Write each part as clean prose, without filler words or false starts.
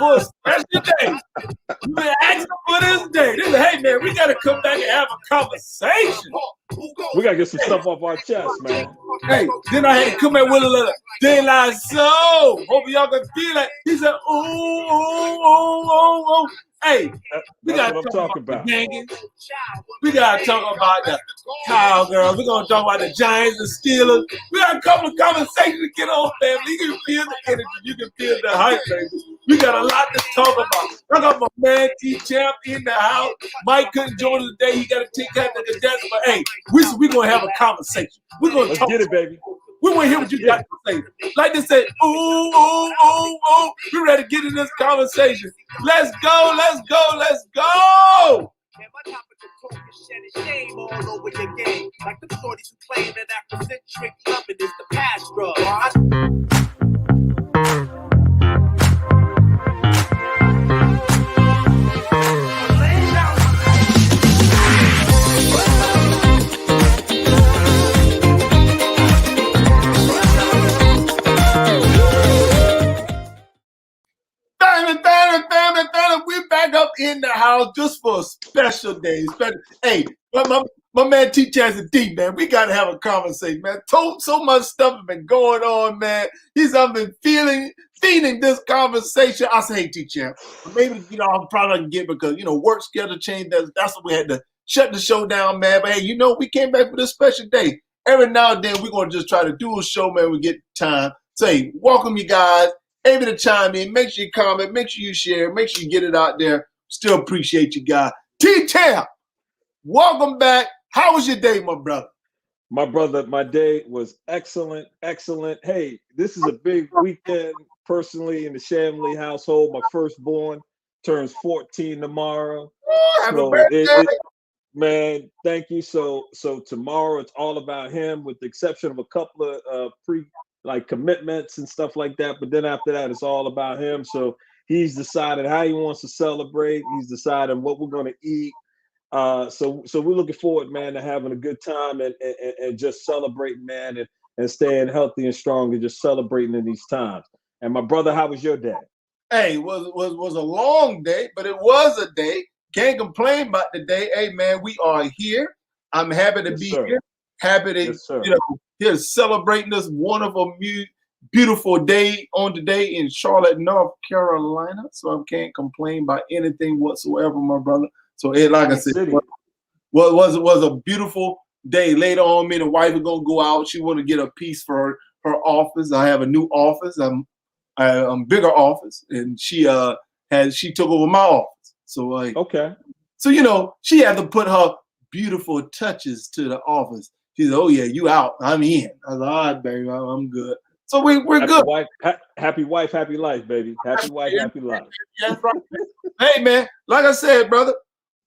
for a special day. We've been asking for this day. Hey man, we gotta come back and have a conversation. We gotta get some stuff off our chest, man. Hey, then I had to come back with a little daylight soul. Hope y'all can feel that. He said, ooh, ooh, ooh, ooh, ooh. Hey, we gotta talk about the Yankees. We gotta talk about the Cowgirls. We're gonna talk about the Giants and Steelers. We got a couple of conversations to get on, family. You can feel the energy. You can feel the hype, baby. We got a lot to talk about. I got my man T-Champ in the house. Mike couldn't join us today. He got to take care of the cadets. But hey, we're gonna have a conversation. We're gonna talk. Get it, baby. We want to hear what you got to say. Like they say, ooh, ooh, ooh, ooh. We're ready to get in this conversation. Let's go, let's go, let's go. Shame all over your game. Like the shorties who claim that Afrocentric loving is the past drug. We're back up in the house just for a special day. Hey, my man T-Chaz and D, man, we got to have a conversation, man. So much stuff has been going on, man. I've been feeding this conversation. I say, hey, T-Chaz, maybe, I'm probably not going to get because, work schedule changed. That's what we had to shut the show down, man. But, hey, we came back for this special day. Every now and then, we're going to just try to do a show, man. We get time. Say, welcome you guys. Able to chime in. Make sure you comment. Make sure you share. Make sure you get it out there. Still appreciate you guys. T-Champ, welcome back. How was your day, my brother? My brother, my day was excellent, excellent. Hey, this is a big weekend personally in the Shamley household. My firstborn turns 14 tomorrow. Oh, happy birthday. Man, thank you. So tomorrow it's all about him, with the exception of a couple of commitments and stuff like that. But then after that, it's all about him. So he's decided how he wants to celebrate. He's decided what we're going to eat. So we're looking forward, man, to having a good time and just celebrating, man, and staying healthy and strong and just celebrating in these times. And my brother, how was your day? Hey, it was a long day, but it was a day. Can't complain about the day. Hey, man, we are here. I'm happy to be here. Happy to, here celebrating this wonderful, beautiful day on today in Charlotte, North Carolina. So I can't complain about anything whatsoever, my brother. So like I said, was a beautiful day. Later on, me and the wife are gonna go out. She want to get a piece for her office. I have a new office. I'm bigger office, and she took over my office. So okay. So she had to put her beautiful touches to the office. She said, "Oh yeah, you out? I'm in." I was all right, baby. I'm good. So we're good. Happy wife, happy life, baby. Happy wife, happy life. That's right. Hey man, like I said, brother,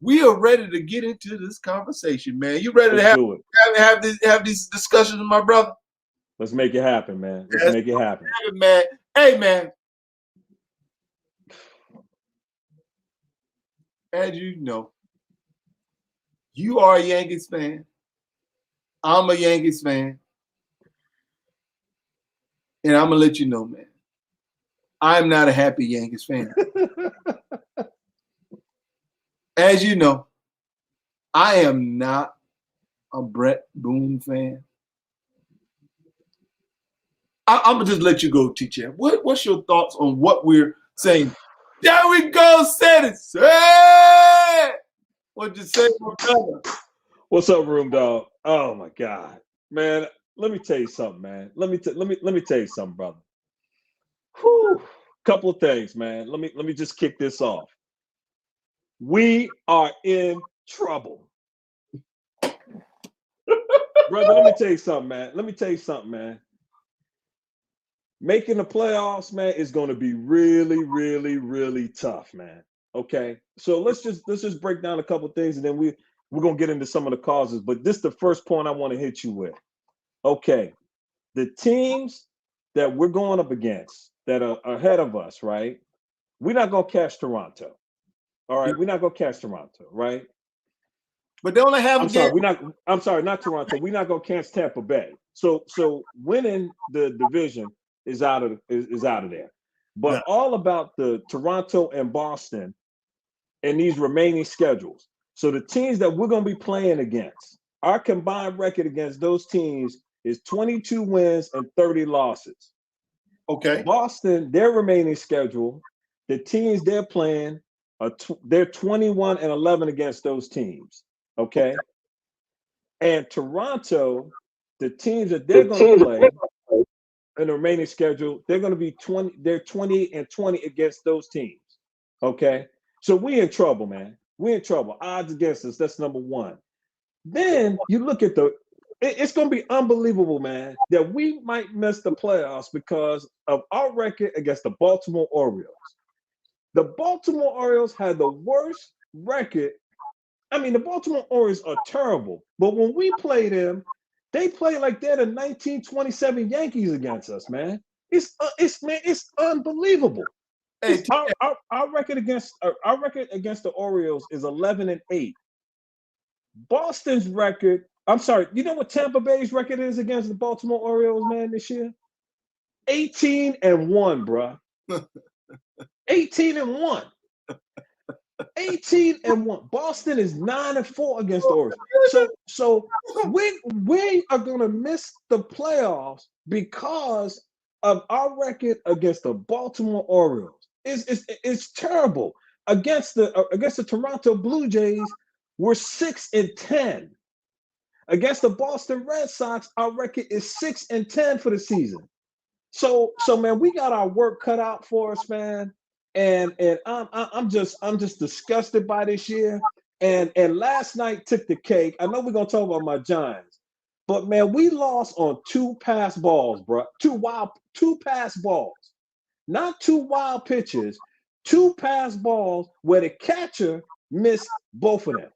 we are ready to get into this conversation, man. You ready to have these discussions with my brother? Let's make it happen, man. Let's make it happen, man. Hey man, as you know, you are a Yankees fan. I'm a Yankees fan. And I'm going to let you know, man, I'm not a happy Yankees fan. As you know, I am not a Brett Boone fan. I'm going to just let you go, T-Champ. What's your thoughts on what we're saying? There we go, said it. Say it. What'd you say, my brother? What's up, Room Dog? Oh, my God. Man, let me tell you something, man. Let me tell you something, brother. Whew. Couple of things, man. Let me just kick this off. We are in trouble. Brother, let me tell you something, man. Making the playoffs, man, is going to be really, really, really tough, man. Okay? So let's just break down a couple of things, and then we're going to get into some of the causes. But this is the first point I want to hit you with. Okay, the teams that we're going up against that are ahead of us, right? We're not going to catch Toronto. All right, we're not going to catch Toronto, right? But they only have. I'm sorry, not Toronto. We're not going to catch Tampa Bay. So winning the division is out of there. but Yeah. all about the Toronto and Boston and these remaining schedules. So the teams that we're going to be playing against, our combined record against those teams is 22 wins and 30 losses. Okay. Boston, their remaining schedule, the teams they're playing they're 21 and 11 against those teams. Okay. And Toronto, the teams that they're going to play in the remaining schedule, they're going to be 20, they're 20 and 20 against those teams. Okay. So we in trouble, man. We in trouble. Odds against us. That's number one. Then you look at it's going to be unbelievable, man, that we might miss the playoffs because of our record against the Baltimore Orioles. The Baltimore Orioles had the worst record. I mean, the Baltimore Orioles are terrible, but when we play them, they play like they're the 1927 Yankees against us, man. It's unbelievable. Hey, Our record against the Orioles is 11-8. Boston's record, I'm sorry, you know what Tampa Bay's record is against the Baltimore Orioles, man, this year? 18-1, bro. 18-1. 18-1. Boston is 9-4 against the Orioles. So we are gonna miss the playoffs because of our record against the Baltimore Orioles. It's terrible. Against the Toronto Blue Jays, we're 6-10. Against the Boston Red Sox, our record is 6-10 for the season. So man, we got our work cut out for us, man. And I'm just disgusted by this year. And last night took the cake. I know we're gonna talk about my Giants, but man, we lost on 2 pass balls, bro. 2 pass balls, not 2 wild pitches. 2 pass balls where the catcher missed both of them,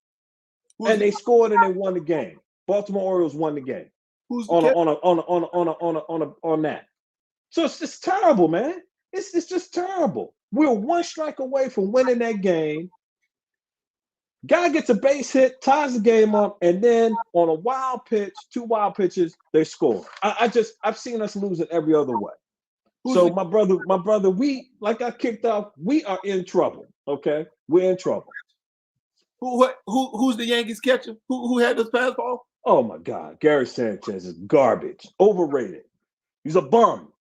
and they scored and they won the game. Baltimore Orioles won the game on that. So it's just terrible, man. It's just terrible. We're 1 strike away from winning that game. Guy gets a base hit, ties the game up, and then on a wild pitch, 2 wild pitches, they score. I've seen us lose it every other way. So my brother, we, like I kicked off, we are in trouble. Okay, we're in trouble. Who's the Yankees catcher? Who had this pass ball? Oh my God, Gary Sanchez is garbage, overrated. He's a bum.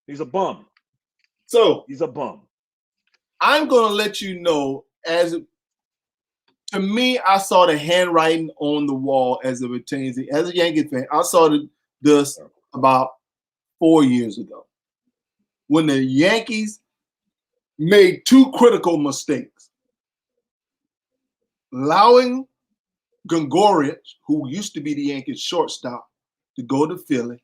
So he's a bum. I'm gonna let you know, to me, I saw the handwriting on the wall as it pertains as a Yankees fan. I saw this about 4 years ago when the Yankees made 2 critical mistakes. Allowing Gregorius, who used to be the Yankees shortstop, to go to Philly,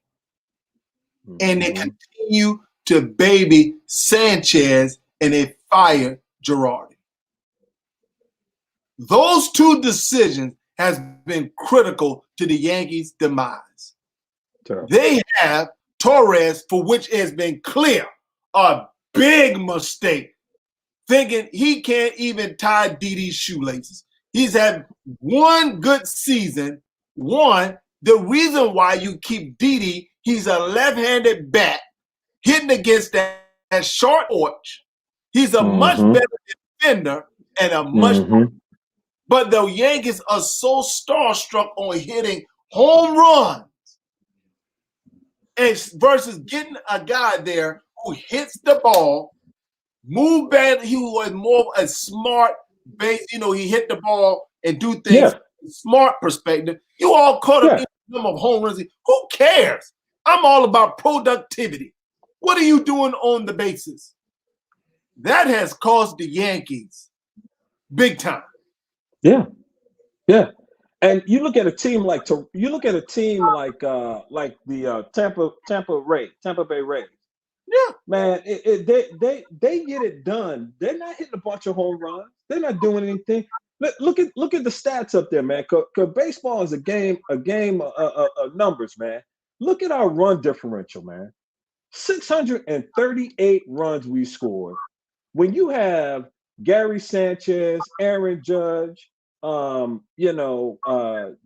and they continue to baby Sanchez, and they fire Girardi. Those 2 decisions has been critical to the Yankees' demise. Terrible. They have Torres, for which has been clear, a big mistake, thinking he can't even tie Didi's shoelaces. He's had 1 good season. The reason why you keep Didi, he's a left-handed bat hitting against that short porch. He's a much better defender and a much but the Yankees are so starstruck on hitting home runs versus getting a guy there who hits the ball, move back. He was more of a smart base. He hit the ball and do things from a smart perspective. You all caught up in the number of home runs. Who cares? I'm all about productivity. What are you doing on the bases? That has cost the Yankees big time. Yeah. And you look at a team like the Tampa Bay Rays. Yeah, man, they get it done. They're not hitting a bunch of home runs. They're not doing anything. Look at the stats up there, man. Cause baseball is a game of numbers, man. Look at our run differential, man. 638 runs we scored. When you have Gary Sanchez, Aaron Judge,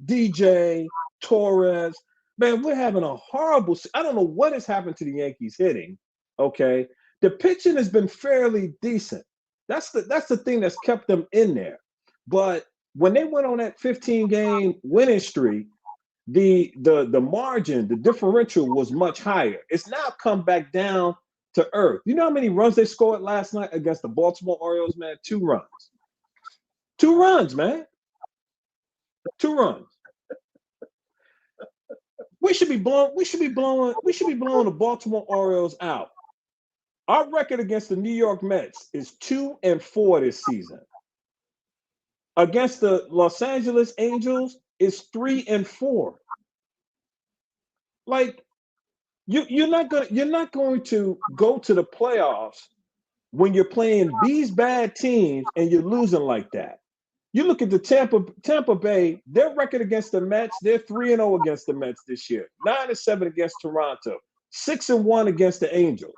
DJ, Torres, man, we're having a horrible. I don't know what has happened to the Yankees hitting, okay? The pitching has been fairly decent. That's the thing that's kept them in there. But when they went on that 15-game winning streak, the margin, the differential was much higher. It's now come back down to earth. You know how many runs they scored last night against the Baltimore Orioles, man? 2 runs. 2 runs, man. 2 runs. We should be blowing the Baltimore Orioles out. Our record against the New York Mets is 2-4 this season. Against the Los Angeles Angels is 3-4. Like, you're not going to go to the playoffs when you're playing these bad teams and you're losing like that. You look at the Tampa Bay, their record against the Mets, they're 3-0 against the Mets this year, 9-7 against Toronto, 6-1 against the Angels.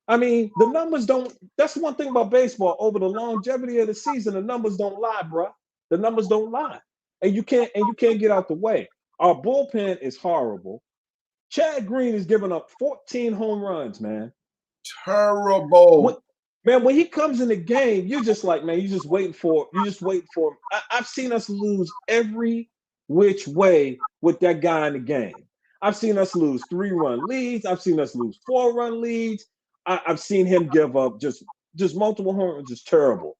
I mean, the numbers don't. That's one thing about baseball. Over the longevity of the season, the numbers don't lie, bro. The numbers don't lie, and you can't get out the way. Our bullpen is horrible. Chad Green is giving up 14 home runs, man. Terrible. When he comes in the game, you're just like, man, you're just waiting for him. I've seen us lose every which way with that guy in the game. I've seen us lose 3-run leads. I've seen us lose 4-run leads. I've seen him give up just multiple home runs. Just terrible.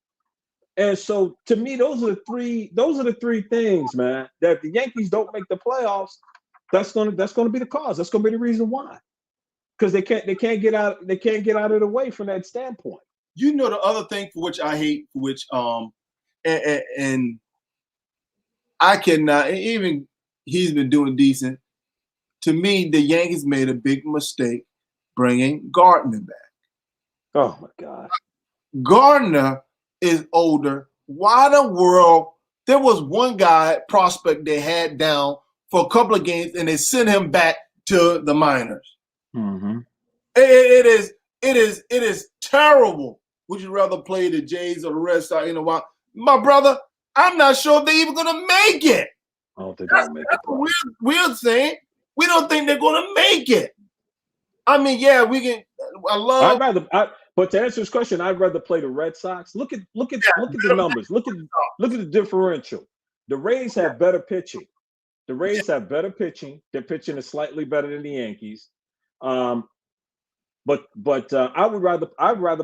And so, to me, those are the three things, man. That if the Yankees don't make the playoffs, that's going to be the cause. That's going to be the reason why. Because they can't get out of the way from that standpoint. You know, the other thing for which I hate, and I cannot, even he's been doing decent. To me, the Yankees made a big mistake bringing Gardner back. Oh my God. Gardner is older. Why the world? There was one guy, prospect, they had down for a couple of games, and they sent him back to the minors. Mm-hmm. It is terrible. Would you rather play the Jays or the Red Sox? You know why? My brother, I'm not sure if they're even going to make it. I don't think they'll make it. That's a weird thing. We don't think they're going to make it. I mean, yeah, we can. But to answer this question, I'd rather play the Red Sox. Look at the numbers. Look at the differential. The Rays have better pitching. Their pitching is slightly better than the Yankees. But I'd rather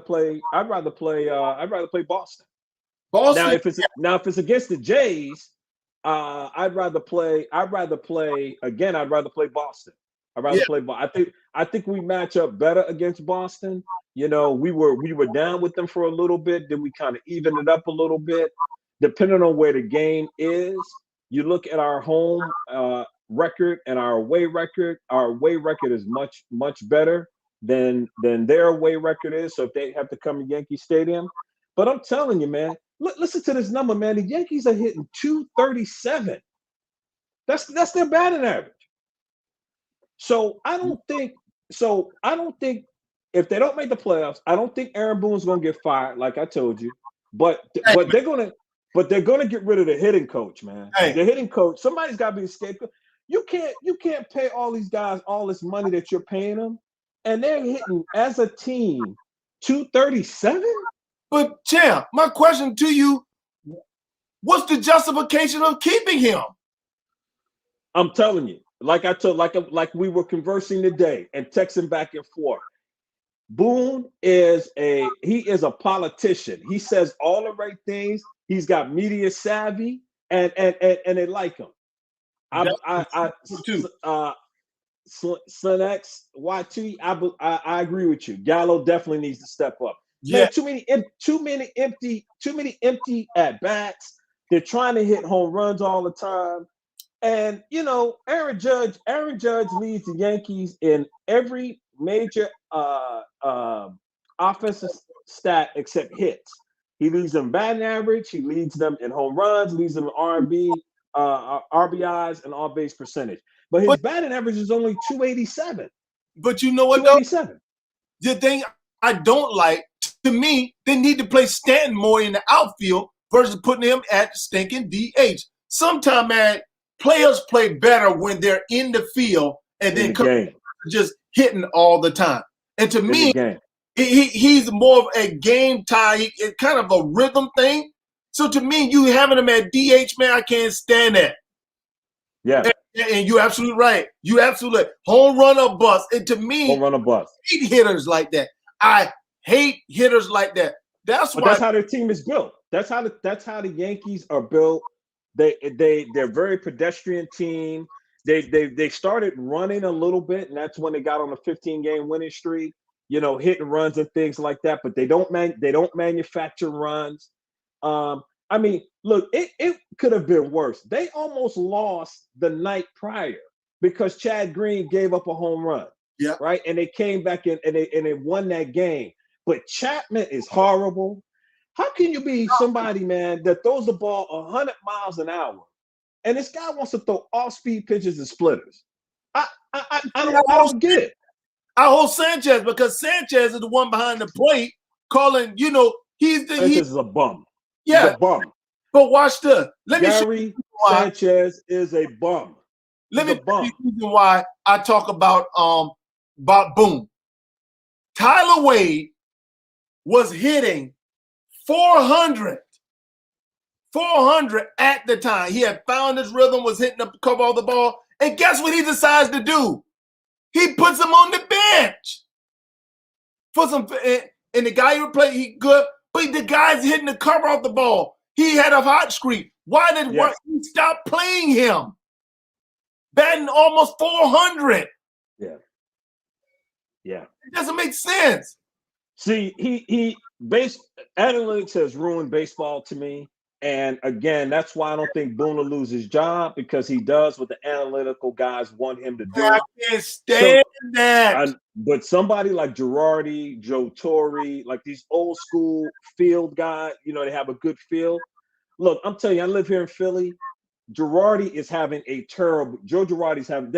play Boston. Boston. Now if it's against the Jays, I'd rather play Boston. I think we match up better against Boston. You know, we were down with them for a little bit, then we kind of evened it up a little bit. Depending on where the game is, you look at our home record and our away record. Our away record is much, much better than their away record is. So if they have to come to Yankee Stadium, but I'm telling you, man, listen to this number, man. The Yankees are hitting 237. That's their batting average. So I don't think if they don't make the playoffs, I don't think Aaron Boone's going to get fired, like I told you. But they're going to get rid of the hitting coach, man. Hey. The hitting coach, somebody's got to be a scapegoat. You can't pay all these guys all this money that you're paying them, and they're hitting as a team 237. But Champ, my question to you: what's the justification of keeping him? I'm telling you, like we were conversing today and texting back and forth. Boone is a politician. He says all the right things. He's got media savvy, and they like him. Senex, YT, I agree with you. Gallo definitely needs to step up. Yeah. Man, too many empty at bats. They're trying to hit home runs all the time. And you know, Aaron Judge leads the Yankees in every major offensive stat except hits. He leads them batting average. He leads them in home runs. Leads them in RBIs and on base percentage. But his batting average is only 287. But you know what? 287. The thing I don't like, to me, they need to play Stanton more in the outfield versus putting him at stinking DH. Sometimes, man, players play better when they're in the field and then just hitting all the time. And to me, He's more of a game tie. It's kind of a rhythm thing. So to me, you having him at DH, man, I can't stand that. Yeah. And you're absolutely right. You absolutely home run or bust. And to me, home run or bust. I hate hitters like that. I hate hitters like that. That's how their team is built. That's how the Yankees are built. They're very pedestrian team. They started running a little bit, and that's when they got on a 15-game winning streak. You know, hitting runs and things like that. But they don't manufacture runs. I mean, look, it could have been worse. They almost lost the night prior because Chad Green gave up a home run. Yeah. Right. And they came back in and they won that game. But Chapman is horrible. How can you be somebody, man, that throws the ball 100 miles an hour and this guy wants to throw off-speed pitches and splitters? I don't get it. I hold Sanchez because Sanchez is the one behind the plate calling, you know, Sanchez is a bum. Yeah. He's a bum. But watch this. Gary Sanchez is a bum. Let me tell you the reason why I talk about Boom. Tyler Wade was hitting 400 at the time. He had found his rhythm, was hitting the cover of the ball. And guess what he decides to do? He puts him on the bench. And the guy who played, he good, but the guy's hitting the cover off the ball. He had a hot streak. Why did he stop playing him? Batting almost 400. Yeah. Yeah. It doesn't make sense. See, analytics has ruined baseball to me. And again, that's why I don't think Boone will lose his job, because he does what the analytical guys want him to do. I can't stand that. But somebody like Girardi, Joe Torre, like these old school field guys, you know, they have a good feel. Look, I'm telling you, I live here in Philly. Girardi is having a terrible. Joe Girardi's having.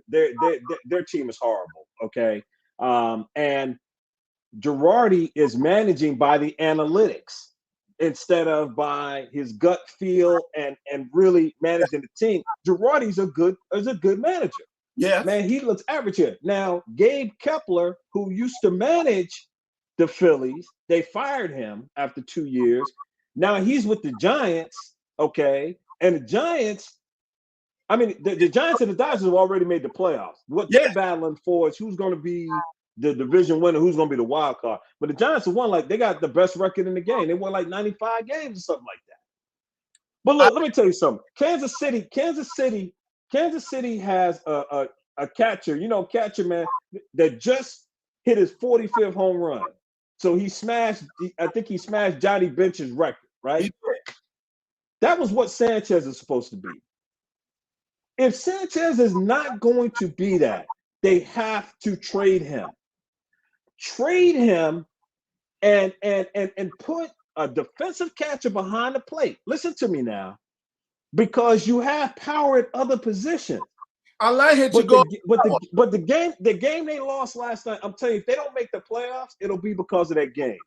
Their team is horrible. Okay, and Girardi is managing by the analytics instead of by his gut feel and really managing the team. Girardi's a good manager. Yeah, man, he looks average here. Now, Gabe Kepler, who used to manage the Phillies, they fired him after 2 years. Now he's with the Giants. Okay. And the Giants, I mean, the Giants and the Dodgers have already made the playoffs. What they're battling for is who's going to be the division winner, who's going to be the wild card. But the Giants have won, like, they got the best record in the game. They won like 95 games or something like that. But look, let me tell you something. Kansas City has a catcher, man, that just hit his 45th home run. So I think he smashed Johnny Bench's record, right? That was what Sanchez is supposed to be. If Sanchez is not going to be that, they have to trade him. Trade him and put a defensive catcher behind the plate. Listen to me now, because you have power at other positions. I like it. But the game they lost last night, I'm telling you, if they don't make the playoffs, it'll be because of that game.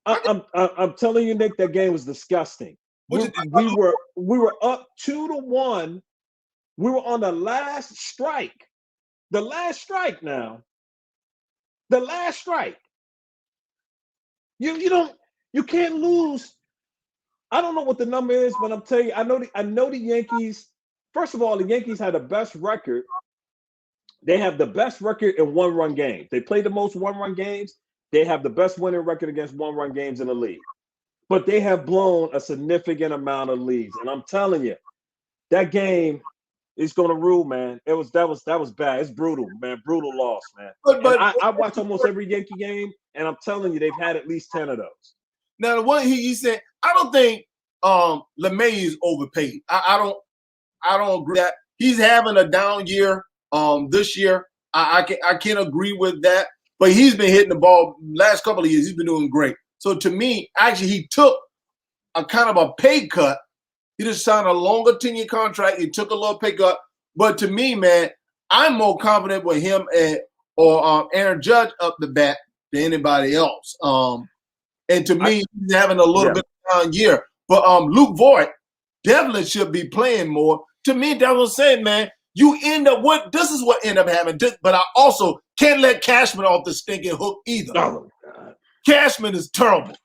I'm telling you, Nick, that game was disgusting. We were up 2-1. We were on the last strike. The last strike now. The last strike. You can't lose. I don't know what the number is, but I'm telling you, I know the Yankees. First of all, the Yankees had the best record. They have the best record in one-run games. They play the most one-run games. They have the best winning record against one-run games in the league. But they have blown a significant amount of leads. And I'm telling you, that game is going to rule, man. That was bad. It's brutal, man. Brutal loss, man. But I watch almost every Yankee game, and I'm telling you, they've had at least 10 of those. Now, the one he said, I don't think LeMay is overpaid. I don't agree that he's having a down year this year. I can't agree with that. But he's been hitting the ball last couple of years. He's been doing great. So to me, actually, he took a kind of a pay cut. He just signed a longer tenure contract. He took a little pay cut. But to me, man, I'm more confident with him or Aaron Judge up the bat than anybody else. And to me, he's having a little bit of a down year. But Luke Voigt definitely should be playing more. To me, that's what I'm saying, man. you end up this is what end up happening. But I also can't let Cashman off the stinking hook either. Oh, God. Cashman is terrible.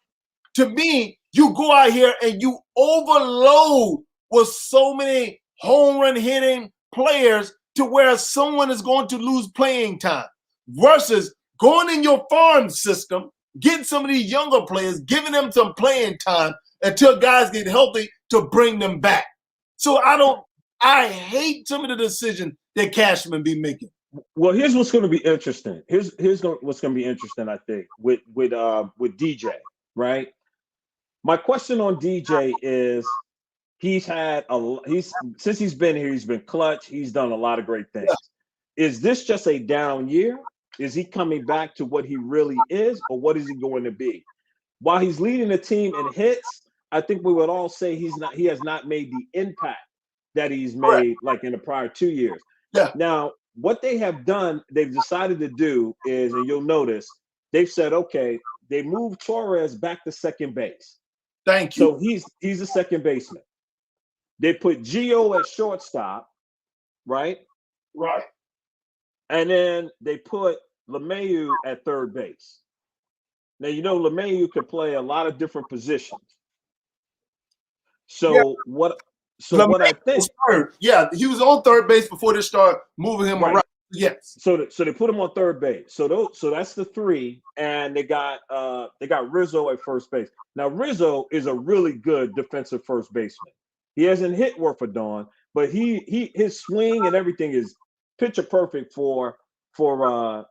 To me, you go out here and you overload with so many home run hitting players to where someone is going to lose playing time versus going in your farm system, getting some of these younger players, giving them some playing time until guys get healthy to bring them back. So I hate some of the decisions that Cashman be making. Well, here's what's going to be interesting. Here's what's going to be interesting, I think, with DJ, right? My question on DJ is since he's been here, he's been clutch. He's done a lot of great things. Yeah. Is this just a down year? Is he coming back to what he really is, or what is he going to be? While he's leading the team in hits, I think we would all say he has not made the impact that he's made like in the prior 2 years. Yeah. Now, what they have done, they've decided to do is, and you'll notice, they've said, okay, they moved Torres back to second base. Thank you. So he's a second baseman. They put Gio at shortstop, right? Right. And then they put LeMahieu at third base. Now, LeMahieu can play a lot of different positions. So what I think, he was on third base before they started moving him around. Yes. So they put him on third base. So that's the three, and they got Rizzo at first base. Now Rizzo is a really good defensive first baseman. He hasn't hit worth a darn, but his swing and everything is picture perfect for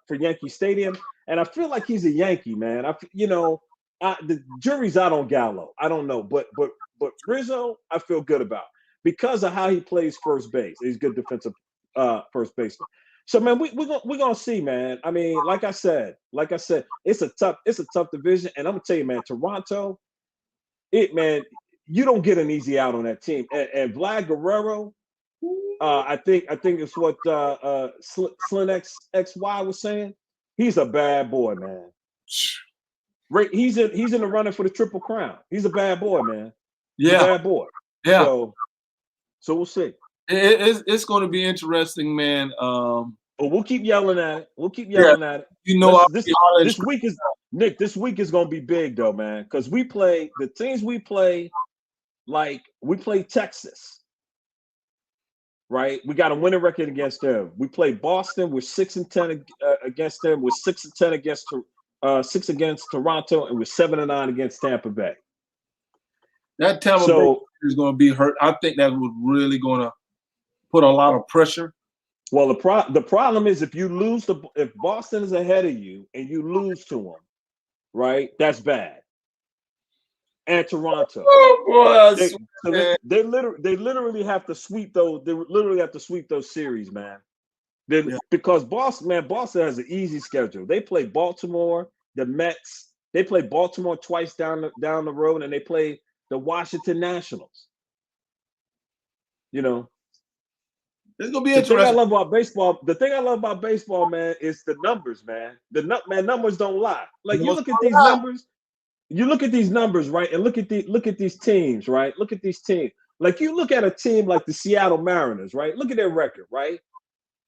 Yankee Stadium. And I feel like he's a Yankee, man. The jury's out on Gallo. I don't know, but Rizzo, I feel good about because of how he plays first base. He's a good defensive first baseman. So man, we're gonna see, man. I mean, like I said, it's a tough division, and I'm gonna tell you, man, Toronto, you don't get an easy out on that team. And Vlad Guerrero, I think it's what Slim XY was saying. He's a bad boy, man. Right, he's in the running for the Triple Crown. He's a bad boy, man. He's a bad boy. Yeah. So we'll see. It's going to be interesting, man. We'll keep yelling at it. At it. This week is Nick. This week is going to be big, though, man, because the teams we play, like we play Texas, right? We got a winning record against them. We play Boston. We're 6-10 against them. We're 6-10 against 6 against Toronto, and we're 7-9 against Tampa Bay. That Tampa Bay is going to be hurt. I think that was really going to put a lot of pressure. Well, the problem is if Boston is ahead of you and you lose to them, right? That's bad. And Toronto, they literally have to sweep those. They literally have to sweep those series, man. Because Boston has an easy schedule. They play Baltimore, the Mets. They play Baltimore twice down the road, and they play the Washington Nationals. It's gonna be interesting. The thing I love about baseball, man, is the numbers, man. Numbers don't lie. Like you look at these numbers. You look at these numbers, right? And look at these teams, right? Look at these teams. Like you look at a team like the Seattle Mariners, right? Look at their record, right?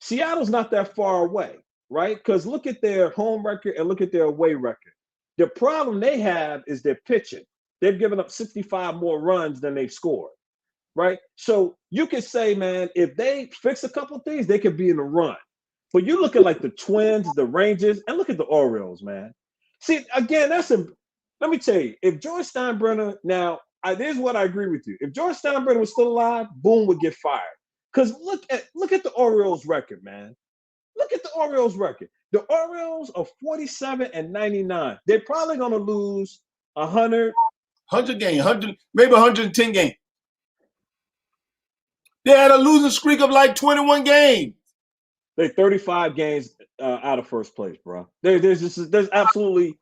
Seattle's not that far away, right? Because look at their home record and look at their away record. The problem they have is their pitching. They've given up 65 more runs than they've scored, right? So you could say, man, if they fix a couple of things, they could be in the run. But you look at like the Twins, the Rangers, and look at the Orioles, man. See, again, let me tell you, if George Steinbrenner, here's what I agree with you. If George Steinbrenner was still alive, Boone would get fired. Because look at the Orioles record, man. Look at the Orioles record. The Orioles are 47-99. They're probably going to lose 100 games, maybe 110 games. They had a losing streak of like 21 games. They're 35 games out of first place, bro. It's absolutely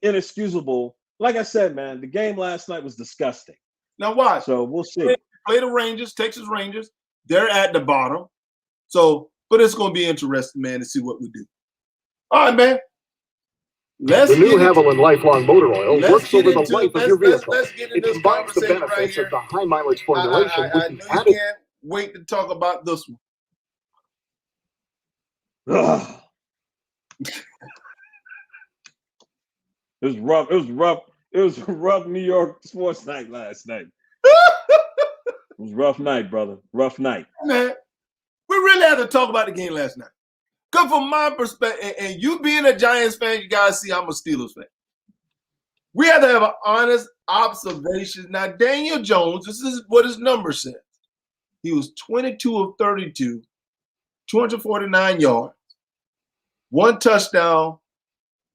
inexcusable. Like I said, man, the game last night was disgusting. Now watch. So we'll see. Play the Rangers, Texas Rangers. They're at the bottom. So, but it's going to be interesting, man, to see what we do. All right, man. The new Haviland Lifelong Motor Oil works over the life of your vehicle. It combines the benefits of the high mileage formulation with the added wait to talk about this one. It was rough. It was rough. It was a rough New York sports night last night. It was a rough night, brother. Rough night. Man, we really had to talk about the game last night. Because from my perspective, and you being a Giants fan, you guys see I'm a Steelers fan. We have to have an honest observation. Now, Daniel Jones, this is what his number says. He was 22 of 32, 249 yards, 1 touchdown,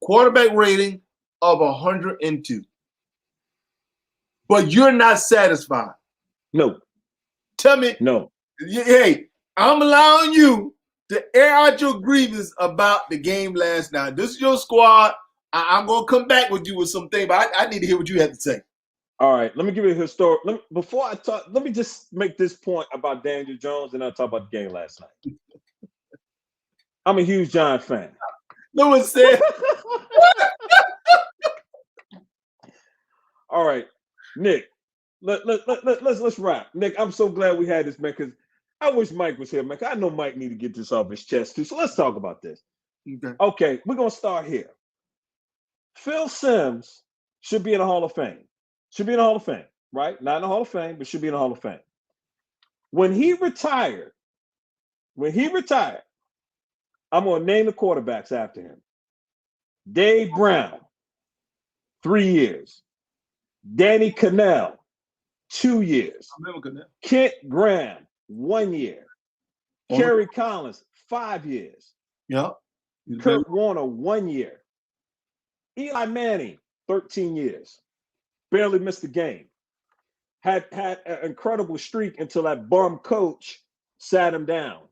quarterback rating of 102. But you're not satisfied. No. Tell me. No. Hey, I'm allowing you to air out your grievance about the game last night. This is your squad. I'm going to come back with you with something, but I need to hear what you have to say. All right, let me give you a historic. Before I talk, let me just make this point about Daniel Jones, and I'll talk about the game last night. I'm a huge Giant fan. Lewis said. All right, Nick, let's wrap. Nick, I'm so glad we had this, man, because I wish Mike was here, man. I know Mike need to get this off his chest too. So let's talk about this. Okay, we're gonna start here. Phil Simms should be in the Hall of Fame. Should be in the Hall of Fame, right? Not in the Hall of Fame, but should be in the Hall of Fame. When he retired, I'm going to name the quarterbacks after him. Dave Brown, 3 years. Danny Cannell, 2 years. Kent Graham, 1 year. Kerry Collins, 5 years. Yeah. Kurt Warner, 1 year. Eli Manning, 13 years. Barely missed a game. Had an incredible streak until that bum coach sat him down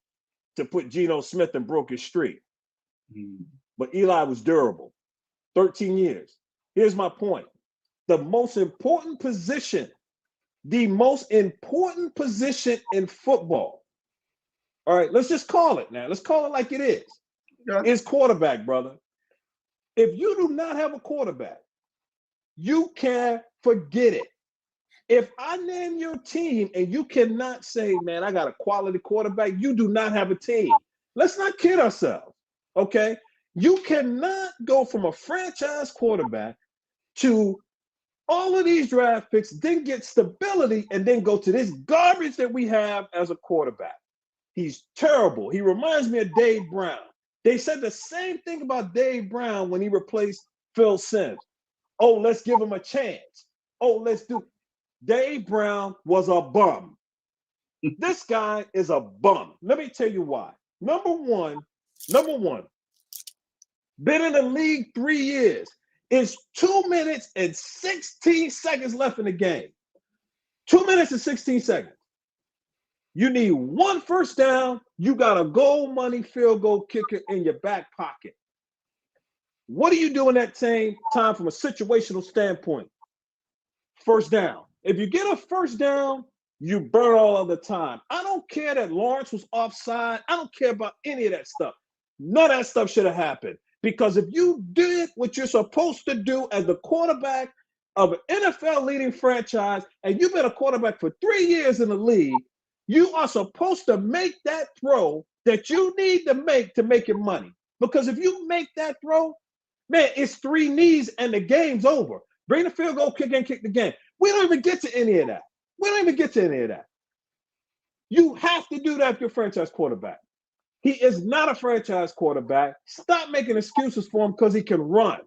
to put Geno Smith and broke his streak. But Eli was durable. 13 years. Here's my point. The most important position in football, all right, let's just call it now. Let's call it like it is. Yeah. Is quarterback, brother. If you do not have a quarterback, you can forget it. If I name your team and you cannot say, man, I got a quality quarterback, you do not have a team. Let's not kid ourselves, okay? You cannot go from a franchise quarterback to all of these draft picks, then get stability, and then go to this garbage that we have as a quarterback. He's terrible. He reminds me of Dave Brown. They said the same thing about Dave Brown when he replaced Phil Simms. Oh, let's give him a chance. Oh, let's do. Dave Brown was a bum. This guy is a bum. Let me tell you why. Number one, been in the league 3 years. It's 2 minutes and 16 seconds left in the game. 2 minutes and 16 seconds. You need 1 first down. You got a goal money field goal kicker in your back pocket. What do you do in that same time from a situational standpoint? First down. If you get a first down, you burn all of the time. I don't care that Lawrence was offside. I don't care about any of that stuff. None of that stuff should have happened. Because if you did what you're supposed to do as the quarterback of an NFL leading franchise, and you've been a quarterback for 3 years in the league, you are supposed to make that throw that you need to make your money. Because if you make that throw, man, it's 3 knees and the game's over. Bring the field goal kick and kick the game. We don't even get to any of that. You have to do that if you're a franchise quarterback. He is not a franchise quarterback. Stop making excuses for him because he can run.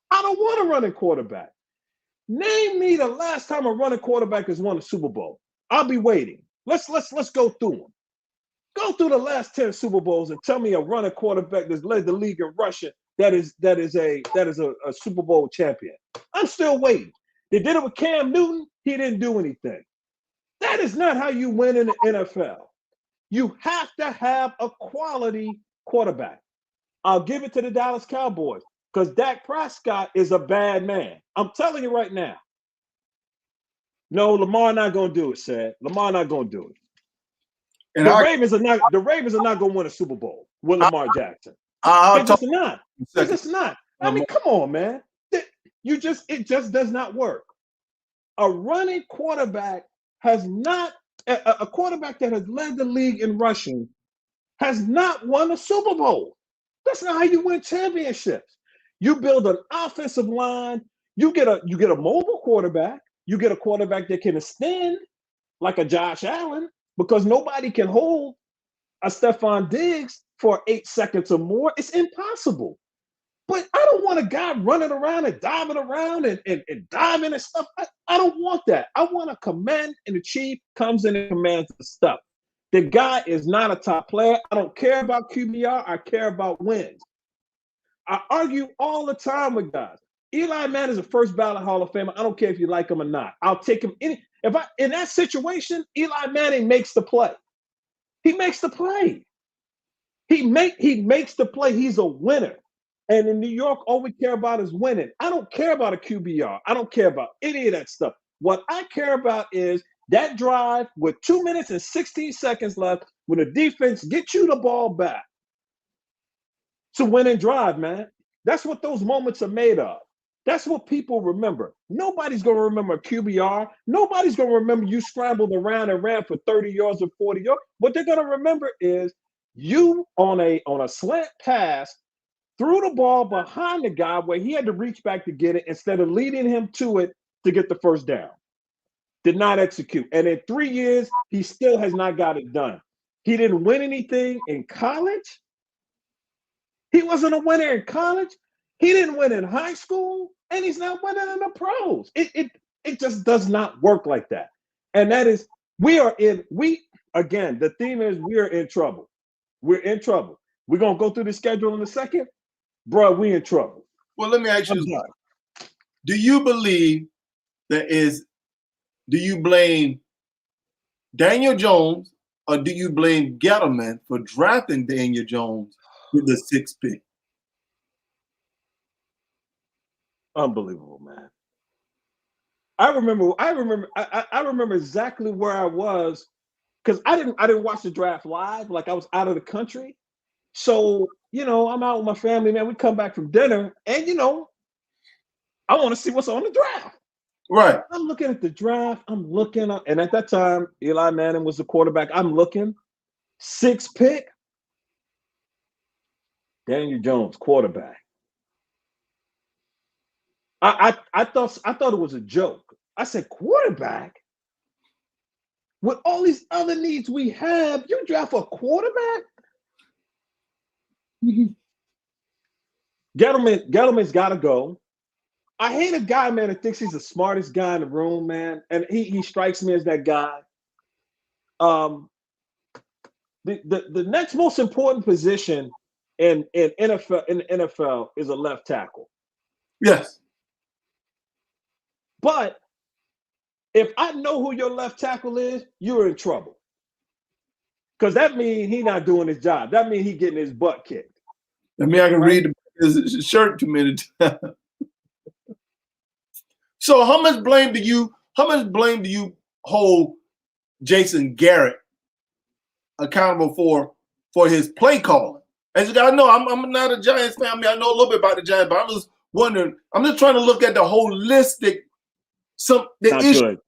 I don't want a running quarterback. Name me the last time a running quarterback has won a Super Bowl. I'll be waiting. Let's go through them. Go through the last 10 Super Bowls and tell me a running quarterback that's led the league in rushing that is a Super Bowl champion. I'm still waiting. They did it with Cam Newton. He didn't do anything. That is not how you win in the NFL. You have to have a quality quarterback. I'll give it to the Dallas Cowboys because Dak Prescott is a bad man. I'm telling you right now. No, Lamar not going to do it, Sad. Lamar not going to do it. And the Ravens are not going to win a Super Bowl with Lamar Jackson. They're just not. I mean, come on, man. It just does not work. A running quarterback has not A quarterback that has led the league in rushing has not won a Super Bowl. That's not how you win championships. You build an offensive line. You get a mobile quarterback. You get a quarterback that can extend like a Josh Allen because nobody can hold a Stephon Diggs for 8 seconds or more. It's impossible. But I don't want a guy running around and diving around and diving and stuff. I don't want that. I want a command and the chief comes in and commands the stuff. The guy is not a top player. I don't care about QBR. I care about wins. I argue all the time with guys. Eli Manning is a first ballot Hall of Famer. I don't care if you like him or not. I'll take him in that situation. Eli Manning makes the play. He makes the play. He makes the play. He's a winner. And in New York, all we care about is winning. I don't care about a QBR. I don't care about any of that stuff. What I care about is that drive with 2 minutes and 16 seconds left, when the defense gets you the ball back to win and drive, man. That's what those moments are made of. That's what people remember. Nobody's going to remember QBR. Nobody's going to remember you scrambled around and ran for 30 yards or 40 yards. What they're going to remember is you on a slant pass threw the ball behind the guy where he had to reach back to get it instead of leading him to it to get the first down. Did not execute. And in 3 years, he still has not got it done. He didn't win anything in college. He wasn't a winner in college. He didn't win in high school, and he's not winning in the pros. It just does not work like that. And that is, again, the theme is we are in trouble. We're in trouble. We're going to go through the schedule in a second. Bro, we in trouble. Well, let me ask you this. Do you believe do you blame Daniel Jones or do you blame Gettleman for drafting Daniel Jones with the 6th pick? Unbelievable, man. I remember exactly where I was because I didn't watch the draft live. Like I was out of the country. So, I'm out with my family, man. We come back from dinner and, I want to see what's on the draft. Right. I'm looking at the draft. I'm looking up. And at that time, Eli Manning was the quarterback. I'm looking. 6th pick. Daniel Jones, quarterback. I thought it was a joke. I said, quarterback? With all these other needs we have, you draft a quarterback? Gettleman's got to go. I hate a guy, man, that thinks he's the smartest guy in the room, man. And he strikes me as that guy. The next most important position in NFL is a left tackle. Yes. But if I know who your left tackle is, you're in trouble. Because that means he's not doing his job. That means he's getting his butt kicked. I mean, I can read his shirt too many times. So how much blame do you hold Jason Garrett accountable for his play calling? As you guys know, I'm not a Giants fan. I mean, I know a little bit about the Giants, but I'm just wondering. I'm just trying to look at the holistic. Good.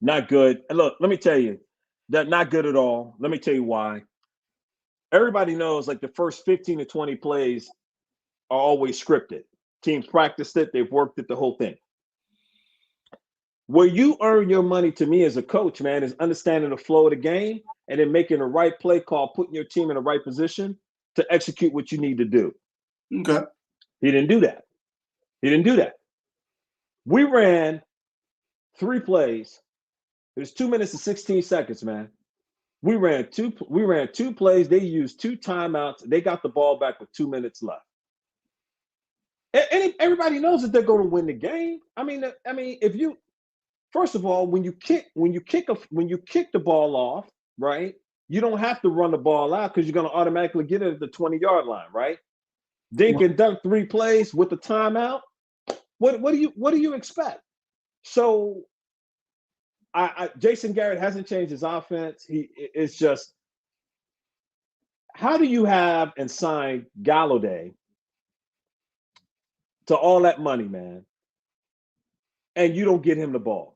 Not good. And look, let me tell you, that not good at all. Let me tell you why. Everybody knows like the first 15 to 20 plays are always scripted. Teams practiced it. They've worked it, the whole thing. Where you earn your money to me as a coach, man, is understanding the flow of the game and then making the right play call, putting your team in the right position to execute what you need to do. Okay. He didn't do that. We ran 3 plays. It was 2 minutes and 16 seconds, man. We ran two plays. They used 2 timeouts. They got the ball back with 2 minutes left. And everybody knows that they're going to win the game. I mean, if you first of all, when you kick the ball off, right? You don't have to run the ball out because you're going to automatically get it at the 20-yard line, right? Dink and dunk 3 plays with the timeout. What do you expect? So, Jason Garrett hasn't changed his offense. It's just, how do you have and sign Galladay to all that money, man, and you don't get him the ball?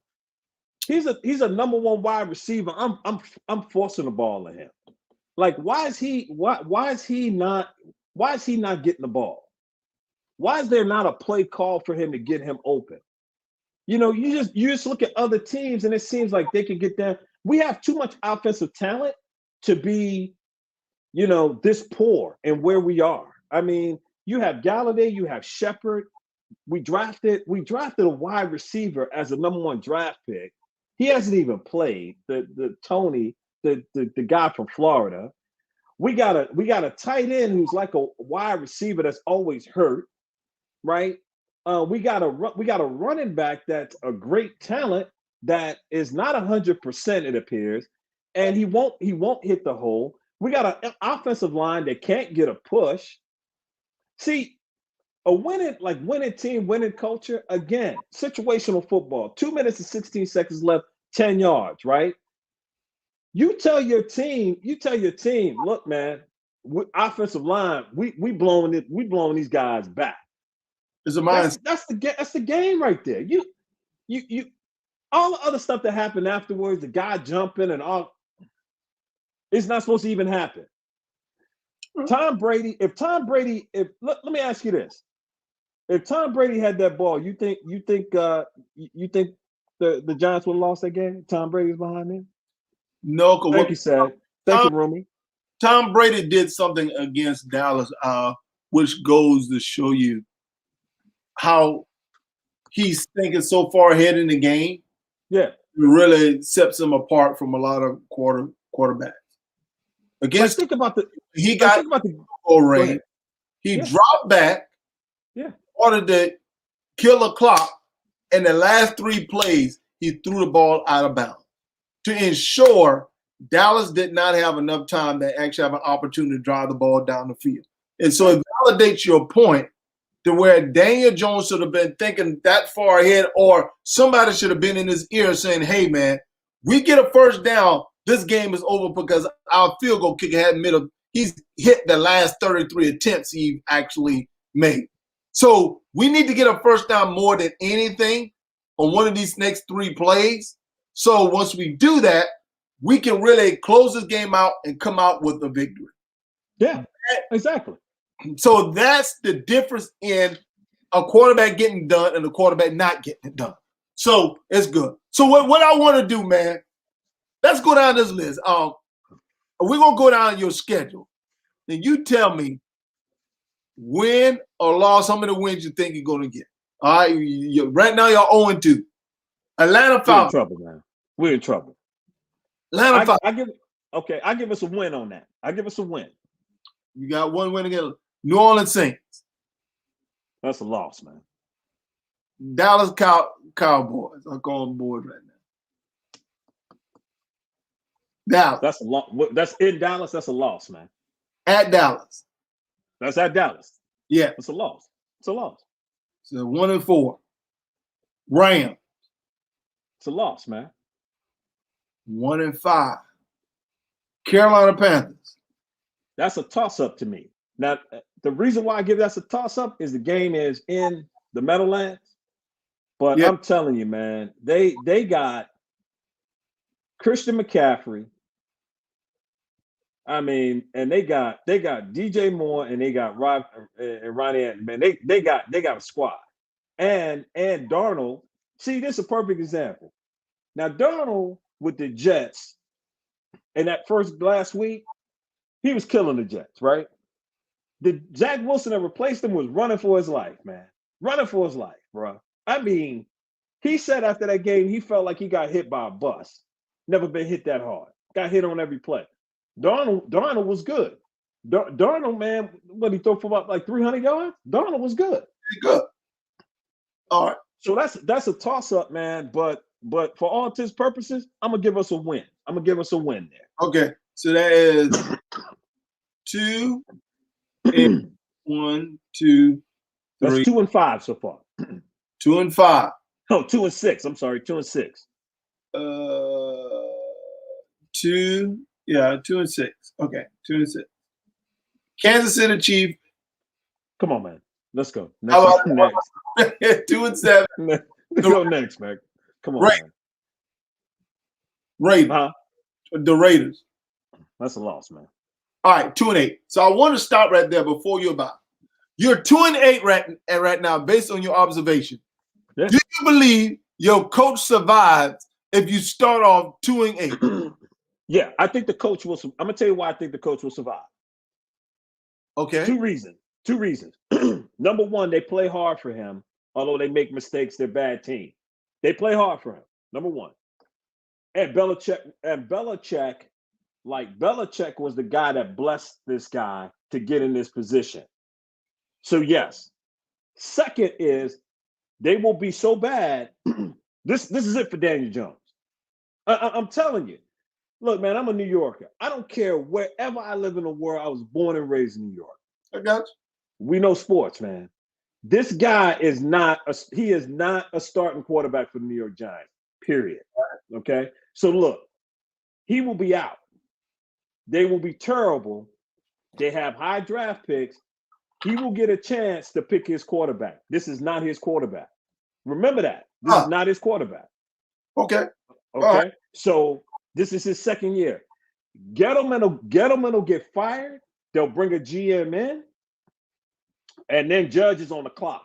He's a number one wide receiver. I'm forcing the ball to him. Like, why is he not getting the ball? Why is there not a play call for him to get him open? You just look at other teams and it seems like they can get there. We have too much offensive talent to be, this poor and where we are. I mean, you have Galladay, you have Shepard. We drafted a wide receiver as a number one draft pick. He hasn't even played. The Tony, the guy from Florida. We got a tight end who's like a wide receiver that's always hurt, right? We got a running back that's a great talent that is not 100%, it appears, and he won't hit the hole. We got an offensive line that can't get a push. See, a winning team, winning culture, again, situational football, 2 minutes and 16 seconds left, 10 yards, right? You tell your team, look, man, offensive line, we blowing these guys back. That's the game right there. You all the other stuff that happened afterwards, the guy jumping and all, it's not supposed to even happen. Tom Brady, let me ask you this. If Tom Brady had that ball, you think the Giants would have lost that game? Tom Brady was behind them? No, thank you, Sad. Thank you, Rumi. Tom Brady did something against Dallas, which goes to show you how he's thinking so far ahead in the game. Yeah, it really sets him apart from a lot of quarterbacks. Against, think about the goal range. He dropped back. Yeah, ordered to kill the clock, and the last 3 plays he threw the ball out of bounds to ensure Dallas did not have enough time to actually have an opportunity to drive the ball down the field. And so it validates your point to where Daniel Jones should have been thinking that far ahead, or somebody should have been in his ear saying, hey, man, we get a first down, this game is over because our field goal kicker he's hit the last 33 attempts he actually made. So we need to get a first down more than anything on one of these next 3 plays. So once we do that, we can really close this game out and come out with a victory. Yeah, exactly. So that's the difference in a quarterback getting done and a quarterback not getting it done. So it's good. So what I want to do, man, let's go down this list. We're going to go down your schedule. Then you tell me, win or loss, how many wins you think you're going to get? All right, right now you're 0-2. Atlanta Falcons. We're in trouble, man. We're in trouble. Atlanta Falcons. I give us a win on that. I give us a win. You got 1 win against New Orleans Saints. That's a loss, man. Dallas Cowboys. I'm calling board right now. Dallas. That's a loss. That's in Dallas. That's a loss, man. At Dallas. That's at Dallas. Yeah. It's a loss. It's a loss. So 1-4. Rams. It's a loss, man. 1-5. Carolina Panthers. That's a toss-up to me. Now, the reason why I give that a toss-up is the game is in the Meadowlands. But I'm telling you, man, they got Christian McCaffrey. I mean, and they got DJ Moore and they got Rob and Ronnie. Man, they got a squad. And Darnold. See, this is a perfect example. Now, Darnold with the Jets in that last week, he was killing the Jets, right? The Zach Wilson that replaced him was running for his life, man. Running for his life, bro. I mean, he said after that game, he felt like he got hit by a bus. Never been hit that hard. Got hit on every play. Darnold was good. Darnold, man, what he threw for about like 300 yards? Darnold was good. Good. All right. So that's a toss-up, man. But for all intents and purposes, I'm gonna give us a win. I'm gonna give us a win there. Okay. So that is 2 and 1, 2, 3. That's 2-5 so far. 2-5. Oh, 2-6. I'm sorry, 2-6. 2 and 6. Okay, 2 and 6. Kansas City Chiefs. Come on, man. Let's go. Next. 2 and 7. Let's go next, man. Come on, man. Raiders. Uh-huh. The Raiders. That's a loss, man. All right, 2-8. So I want to stop right there before you're about. You're 2-8 right now, based on your observation. Yeah. Do you believe your coach survives if you start off 2-8? Yeah, I think the coach will. I'm gonna tell you why I think the coach will survive. Okay. Two reasons. Number one, they play hard for him. Although they make mistakes, they're a bad team. They play hard for him. Number one. And Belichick, like Belichick was the guy that blessed this guy to get in this position. So yes. Second is they will be so bad. This is it for Daniel Jones. I'm telling you. Look, man, I'm a New Yorker. I don't care wherever I live in the world. I was born and raised in New York. I got you. We know sports, man. This guy is not a starting quarterback for the New York Giants, period. Okay? So look, he will be out. They will be terrible. They have high draft picks. He will get a chance to pick his quarterback. This is not his quarterback. Remember that. This is not his quarterback. Okay. Okay. Right. So this is his second year. Gettleman will get fired. They'll bring a GM in. And then Judge is on the clock.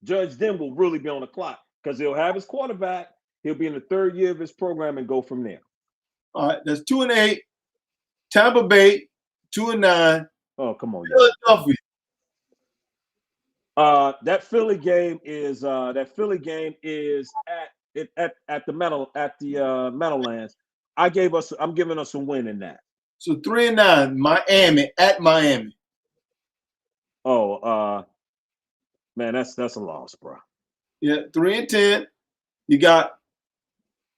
Judge then will really be on the clock because he'll have his quarterback. He'll be in the third year of his program and go from there. All right. That's 2-8. Tampa Bay, 2-9. Oh, come on. Philadelphia. That Philly game is at the Meadowlands. I'm giving us a win in that. So 3-9, Miami at Miami. Oh, man, that's a loss, bro. Yeah, 3-10. You got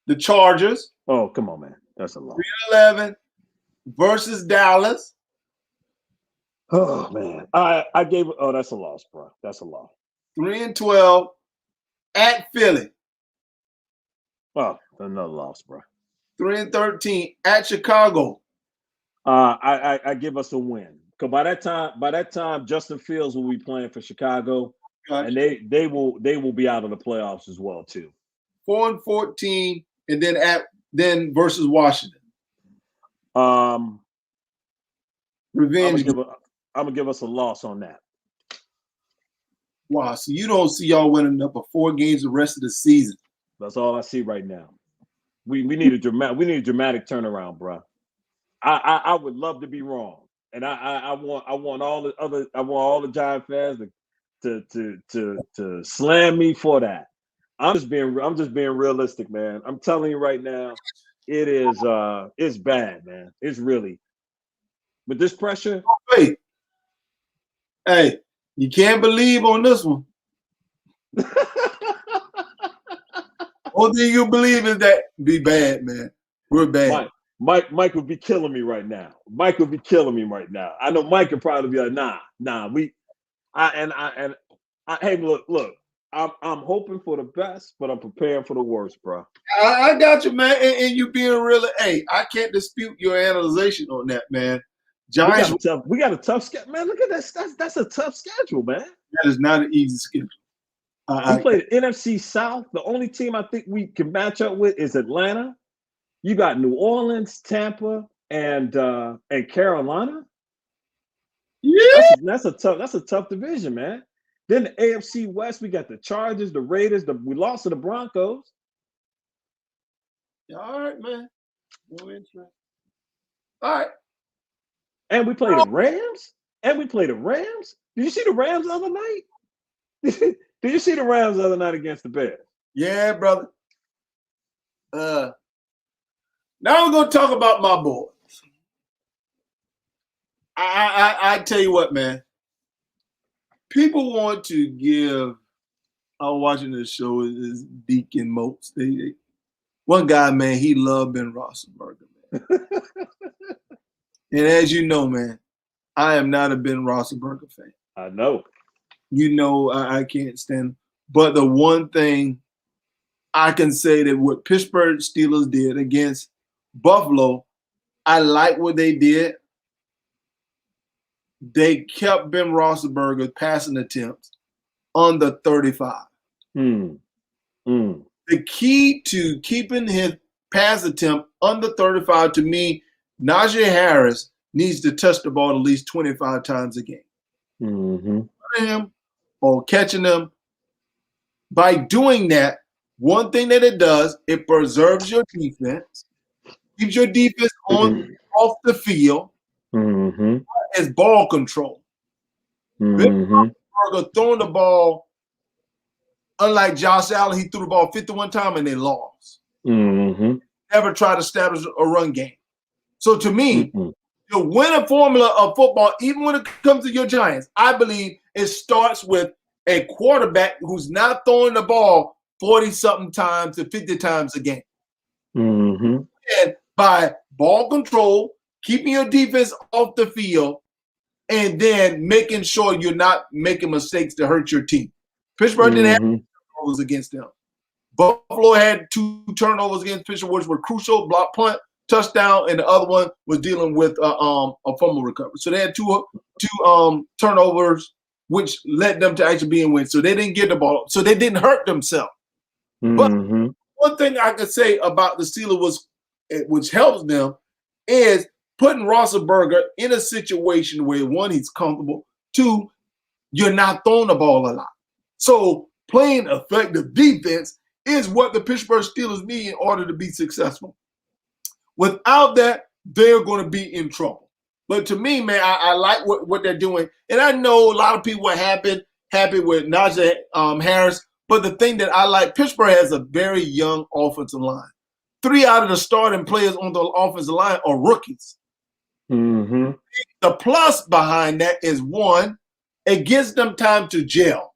the Chargers. Oh, come on, man, that's a loss. 3-11 versus Dallas. Oh man, I gave it. Oh, that's a loss, bro. That's a loss. 3-12 at Philly. Oh, another loss, bro. 3-13 at Chicago. I give us a win. Cause by that time, Justin Fields will be playing for Chicago, and they will be out of the playoffs as well too. 4-14, and then versus Washington. Revenge. I'm gonna give us a loss on that. Wow, so you don't see y'all winning up 4 games the rest of the season. That's all I see right now. We need a dramatic turnaround, bro. I would love to be wrong, and I want all the Giant fans to slam me for that. I'm just being realistic, man. I'm telling you right now, it's bad, man. It's really. With this pressure. Hey, you can't believe on this one. Only thing you believe is that be bad, man. We're bad. Mike would be killing me right now. Mike would be killing me right now. I know Mike could probably be like, nah. Hey, look. I'm hoping for the best, but I'm preparing for the worst, bro. I got you, man. And you being really, hey, I can't dispute your analysis on that, man. Giants. We got a tough schedule, man. Look at that. That's a tough schedule, man. That is not an easy schedule. We played the NFC South. The only team I think we can match up with is Atlanta. You got New Orleans, Tampa, and Carolina. Yeah, that's a tough division, man. Then the AFC West, we got the Chargers, the Raiders. We lost to the Broncos. All right, man. No interest. All right. And we played the Rams. Did you see the Rams the other night? Did you see the Rams the other night against the Bears? Yeah, brother. Now we're gonna talk about my boys. I tell you what, man. People want to give. I was watching this show. Is Deacon Moats. One guy, man, he loved Ben Roethlisberger, man. And as you know, man, I am not a Ben Roethlisberger fan. I know. You know, I can't stand. But the one thing I can say that what Pittsburgh Steelers did against Buffalo, I like what they did. They kept Ben Roethlisberger's passing attempts under 35. The key to keeping his pass attempt under 35. To me, Najee Harris needs to touch the ball at least 25 times a game. Him or catching them. By doing that, one thing that it does, it preserves your defense, keeps your defense off the field, as ball control. Roethlisberger throwing the ball, unlike Josh Allen, he threw the ball 51 times and they lost. Never tried to establish a run game. So to me, the winning formula of football, even when it comes to your Giants, I believe it starts with a quarterback who's not throwing the ball 40-something times to 50 times a game. And by ball control, keeping your defense off the field, and then making sure you're not making mistakes to hurt your team. Pittsburgh didn't have turnovers against them. Buffalo had 2 turnovers against Pittsburgh, which were crucial: block punt, touchdown, and the other one was dealing with a fumble recovery. So they had two turnovers, which led them to actually being win. So they didn't get the ball. So they didn't hurt themselves. But one thing I could say about the Steelers which helps them, is putting Roethlisberger in a situation where, one, he's comfortable, 2, you're not throwing the ball a lot. So playing effective defense is what the Pittsburgh Steelers need in order to be successful. Without that, they're going to be in trouble. But to me, man, I like what they're doing. And I know a lot of people are happy with Najee Harris. But the thing that I like, Pittsburgh has a very young offensive line. 3 out of the starting players on the offensive line are rookies. The plus behind that is, one, it gives them time to gel.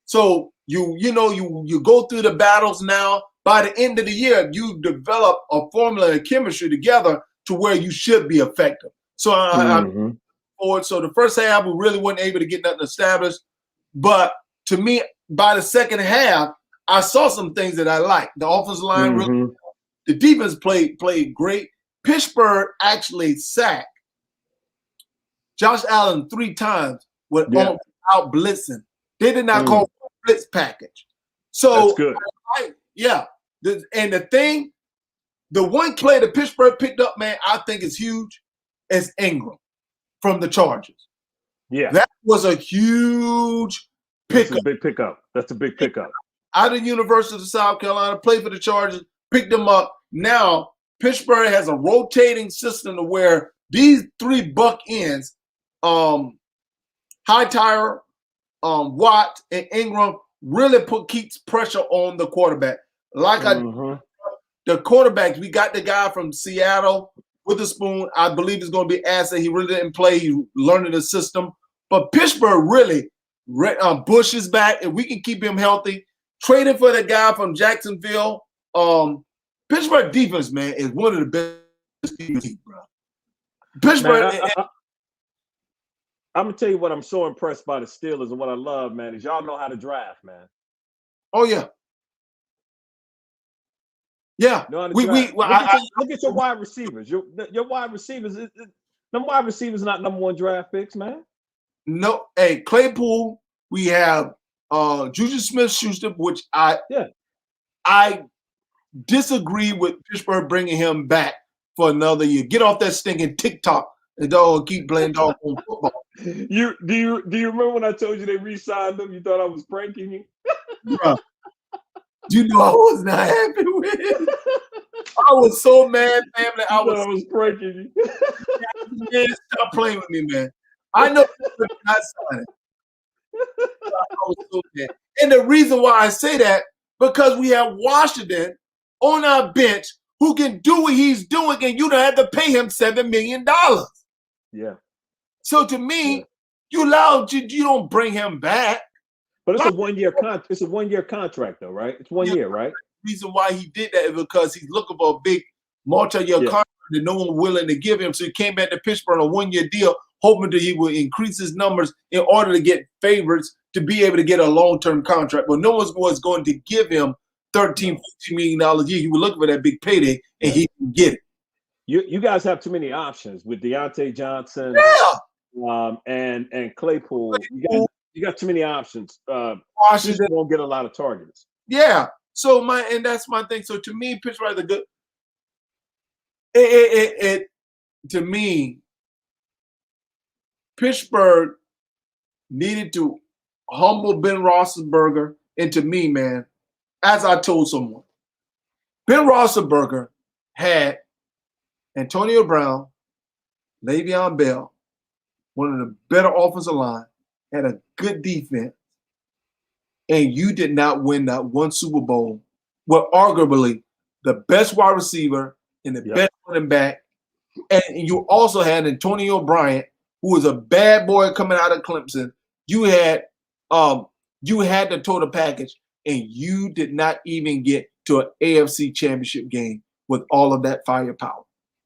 So you go through the battles now. By the end of the year, you develop a formula and chemistry together to where you should be effective. So I'm forward. So the first half, we really weren't able to get nothing established. But to me, by the second half, I saw some things that I liked. The offensive line really, the defense played great. Pittsburgh actually sacked Josh Allen 3 times without blitzing. They did not call a blitz package. So that's good. And the one play that Pittsburgh picked up, man, I think is huge, is Ingram from the Chargers. Yeah. That was a huge pickup. That's a big pickup. Out of the University of South Carolina, played for the Chargers, picked them up. Now, Pittsburgh has a rotating system to where these 3 buck ends, Hightower, Watt, and Ingram, really keeps pressure on the quarterback. The quarterbacks, we got the guy from Seattle, Witherspoon. I believe is going to be an asset. He really didn't play. He learned the system. But Pittsburgh really, Bush is back, and we can keep him healthy. Trading for the guy from Jacksonville. Pittsburgh defense, man, is one of the best defenses, bro. Pittsburgh. I'm going to tell you what I'm so impressed by the Steelers and what I love, man, is y'all know how to draft, man. Oh, yeah. Yeah. Look at your wide receivers. Your wide receivers, them wide receivers not number 1 draft picks, man. No. Hey, Claypool, we have Juju Smith-Schuster, which I disagree with Pittsburgh bringing him back for another year. Get off that stinking TikTok and don't keep playing dog on football. Do you remember when I told you they re-signed him? You thought I was pranking you? Bruh, you know I was not happy with it. I was so mad, family. I was pranking you. Man, stop playing with me, man. I know you're not signing. I was so mad. And the reason why I say that, because we have Washington on our bench who can do what he's doing, and you don't have to pay him $7 million. Yeah. So to me, you don't bring him back. But it's a 1-year contract. It's a 1-year contract, though, right? It's 1 year, right? The reason why he did that is because he's looking for a big multi-year contract that no one willing to give him. So he came back to Pittsburgh on a 1-year deal, hoping that he would increase his numbers in order to get favorites to be able to get a long-term contract. But no one was going to give him $13, $14 million a year. He was looking for that big payday, and he didn't get it. You guys have too many options with Deontay Johnson and Claypool. You got too many options. Washington won't get a lot of targets. Yeah. So that's my thing. So to me, Pittsburgh is a good. To me, Pittsburgh needed to humble Ben Roethlisberger. And to me, man, as I told someone, Ben Roethlisberger had Antonio Brown, Le'Veon Bell, one of the better offensive line, had a good defense, and you did not win that one Super Bowl with arguably the best wide receiver and the best running back. And you also had Antonio Bryant, who was a bad boy coming out of Clemson. You had the total package, and you did not even get to an AFC championship game with all of that firepower.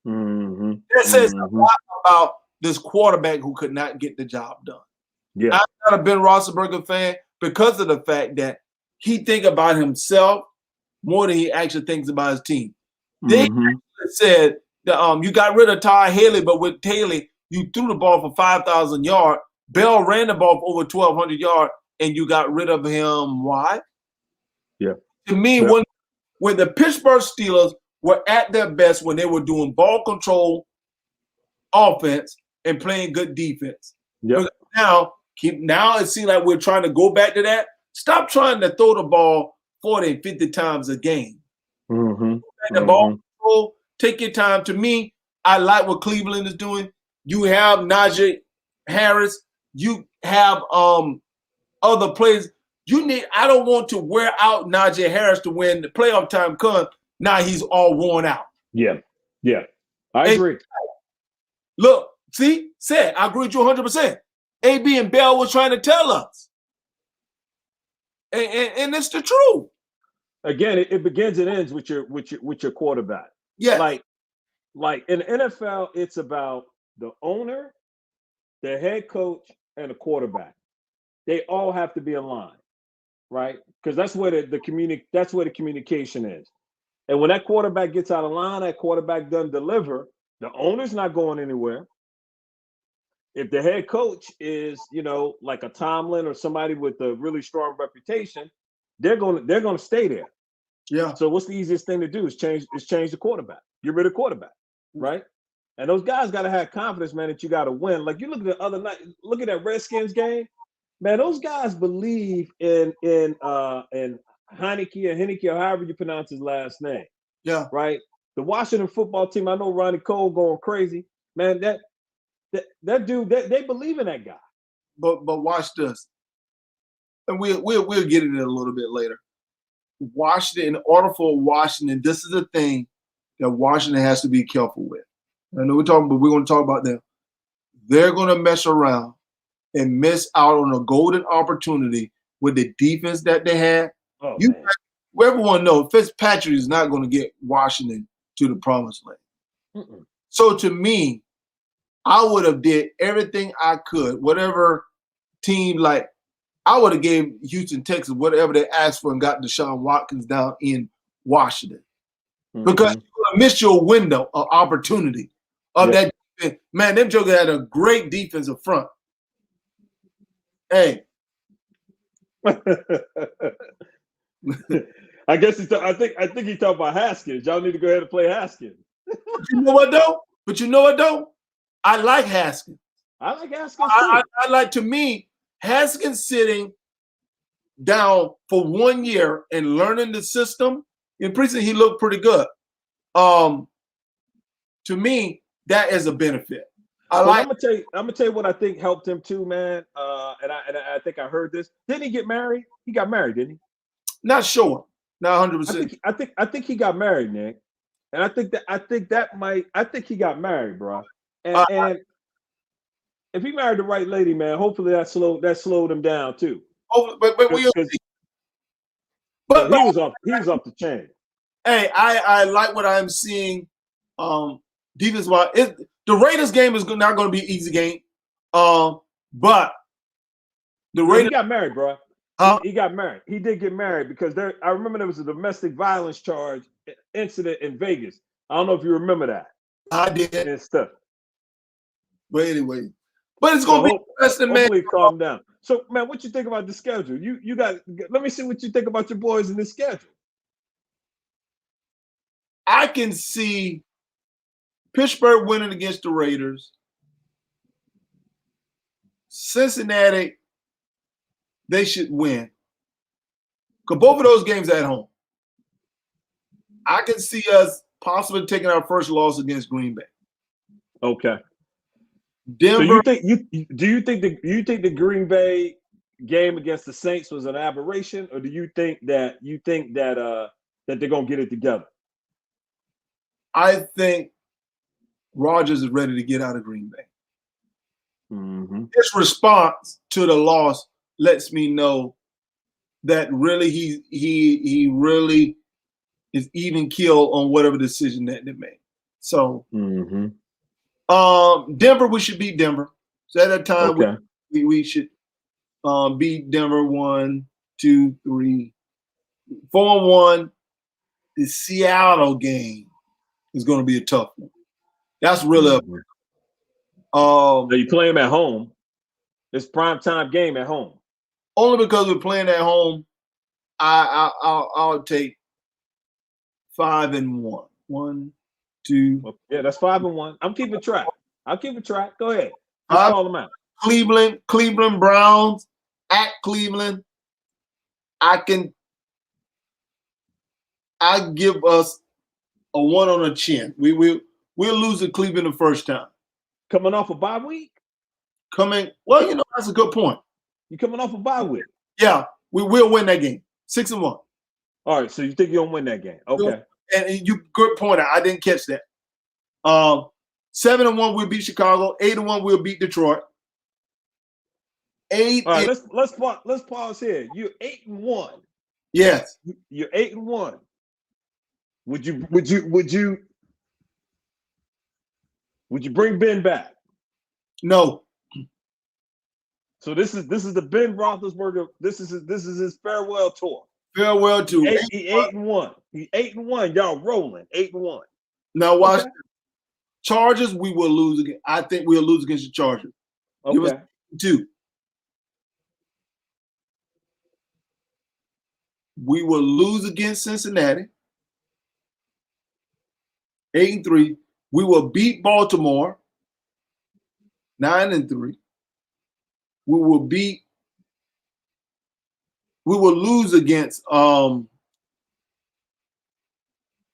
Mm-hmm. That says a lot about this quarterback who could not get the job done. Yeah. I'm not a Ben Roethlisberger fan because of the fact that he thinks about himself more than he actually thinks about his team. They said that you got rid of Ty Haley, but with Haley, you threw the ball for 5,000 yards. Bell ran the ball for over 1,200 yards, and you got rid of him. Why? Yeah. To me, when the Pittsburgh Steelers were at their best, when they were doing ball control offense and playing good defense. Yeah. Now it seems like we're trying to go back to that. Stop trying to throw the ball 40 and 50 times a game. The ball control, take your time. To me, I like what Cleveland is doing. You have Najee Harris. You have other players. I don't want to wear out Najee Harris to when the playoff time comes. Now he's all worn out. Yeah. I agree. Look, see, I agree with you 100%. AB and Bell was trying to tell us. And it's the truth. Again, it begins and ends with your quarterback. Yeah. Like in the NFL, it's about the owner, the head coach, and the quarterback. They all have to be in line, right? Because that's where that's where the communication is. And when that quarterback gets out of line, that quarterback doesn't deliver, the owner's not going anywhere. If the head coach is, like a Tomlin or somebody with a really strong reputation, they're going to stay there. Yeah. So what's the easiest thing to do is change the quarterback. Get rid of quarterback, right? And those guys got to have confidence, man, that you got to win. Like you look at the other night, look at that Redskins game, man. Those guys believe in Heineke or however you pronounce his last name. Yeah. Right. The Washington football team. I know Ronnie Cole going crazy, man. That dude, they believe in that guy. But watch this, and we'll get into it a little bit later. Washington, in order for Washington, this is the thing that Washington has to be careful with. I know we're going to talk about them. They're going to mess around and miss out on a golden opportunity with the defense that they had. Oh, everyone knows Fitzpatrick is not going to get Washington to the promised land. So to me, I would have did everything I could, whatever team, like I would have gave Houston, Texas, whatever they asked for and got Deshaun Watkins down in Washington. Because you missed your window of opportunity of that defense. Man, them jokers had a great defensive front. Hey. I guess I think he talked about Haskins. Y'all need to go ahead and play Haskins. But you know what though? I like Haskins. I like Haskins too. I like, to me, Haskins sitting down for 1 year and learning the system. In preseason, he looked pretty good. To me, that is a benefit. I'm gonna tell you what I think helped him too, man. And I think I heard this. Didn't he get married? He got married, didn't he? Not sure. Not 100%. I think he got married, Nick. And I think he got married, bro. And if he married the right lady, man, hopefully that slowed him down too. But he was off the chain. Hey, I like what I'm seeing. Defense wise, the Raiders game is not going to be an easy game. But the Raiders, he got married, bro. He got married. He did get married because I remember there was a domestic violence charge incident in Vegas. I don't know if you remember that. I did. And stuff. But anyway, it's going to be interesting, man. Hopefully calm down. So, man, what you think about the schedule? You got. Let me see what you think about your boys in this schedule. I can see Pittsburgh winning against the Raiders. Cincinnati, they should win. Because both of those games are at home. I can see us possibly taking our first loss against Green Bay. Okay. Denver. So you think the Green Bay game against the Saints was an aberration, or do you think that that they're gonna get it together? I think Rodgers is ready to get out of Green Bay. Mm-hmm. His response to the loss lets me know that really he really is even killed on whatever decision that they made. So, Denver, we should beat Denver. So at that time, we should beat Denver 1, 2, 3, 4-1. The Seattle game is going to be a tough one. That's really so you play them at home. It's primetime game at home. Only because we're playing at home. I'll take 5-1. 1, 2. Yeah, that's 5-1. I'm keeping track. I'll keep a track. Go ahead. Just call them out. Cleveland Browns at Cleveland. I give us a 1 on the chin. We'll lose to Cleveland the first time. Coming off a bye week? Well, that's a good point. You coming off a bye week? Yeah, we will win that game. 6-1. All right, so you think you'll win that game? Okay. And you good point. I didn't catch that. 7-1 we'll beat Chicago. 8-1 we'll beat Detroit. All right, let's pause here. You're 8-1. Yes. You're 8-1. Would you bring Ben back? No. So this is the Ben Roethlisberger. This is his farewell tour. Farewell tour. He 8-1. He 8-1. Y'all rolling 8-1. Now watch. Chargers, we will lose again. I think we'll lose against the Chargers. Okay. Give us 2. We will lose against Cincinnati. 8-3. We will beat Baltimore. 9-3. We will lose against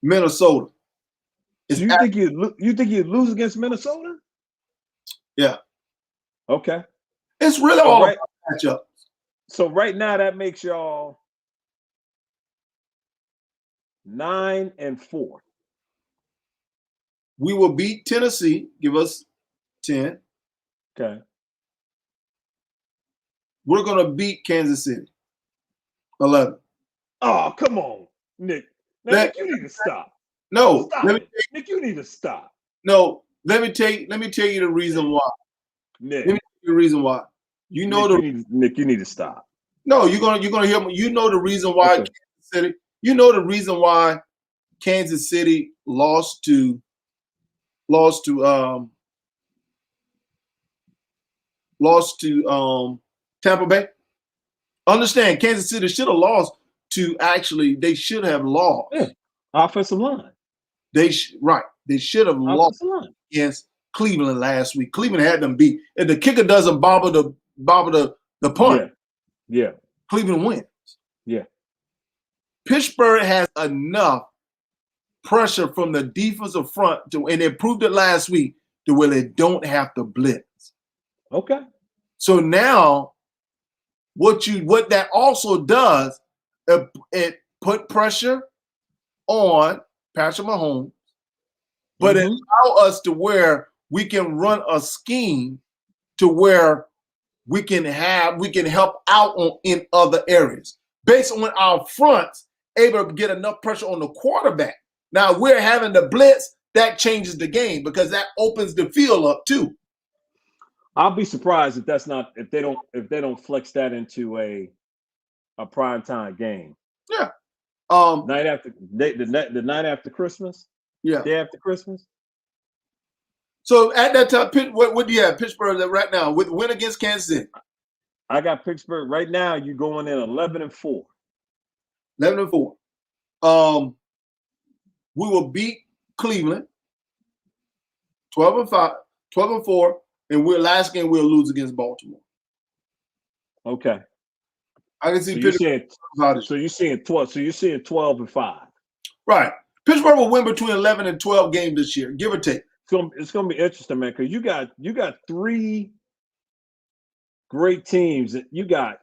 Minnesota. So you think you'd lose against Minnesota? Yeah. Okay. It's really all about matchups. So right now that makes y'all 9-4. We will beat Tennessee. Give us 10. Okay. We're going to beat Kansas City. 11. Oh, come on, Nick. Now, Nick, you need to stop. No. Nick, you need to stop. No. Let me tell you the reason why. Nick. Let me tell you the reason why. Nick, you need to stop. No, you're gonna hear me. You know the reason why Kansas City. You know the reason why Kansas City lost to Tampa Bay. Understand, Kansas City should have lost they should have lost. Yeah. Offensive line. They should have lost against Cleveland last week. Cleveland had them beat. If the kicker doesn't bobble the punt, yeah, Cleveland wins. Yeah. Pittsburgh has enough pressure from the defensive front and they proved it last week to where they don't have to blitz. Okay. So now what that also does, it put pressure on Patrick Mahomes, but it allows us to where we can run a scheme to where we can help out in other areas based on our fronts able to get enough pressure on the quarterback. Now we're having the blitz, that changes the game because that opens the field up too. I'll be surprised if they don't flex that into a primetime game. Yeah. The night after Christmas. Yeah. Day after Christmas. So at that time, what do you have? Pittsburgh right now with win against Kansas City. I got Pittsburgh right now. You going in 11-4. 11-4. We will beat Cleveland. 12-5, 12-4, and last game we'll lose against Baltimore. Okay. I can see Pittsburgh. So you're seeing 12. So you're seeing 12-5. Right. Pittsburgh will win between 11 and 12 games this year, give or take. It's gonna be interesting, man, because you got three great teams. You got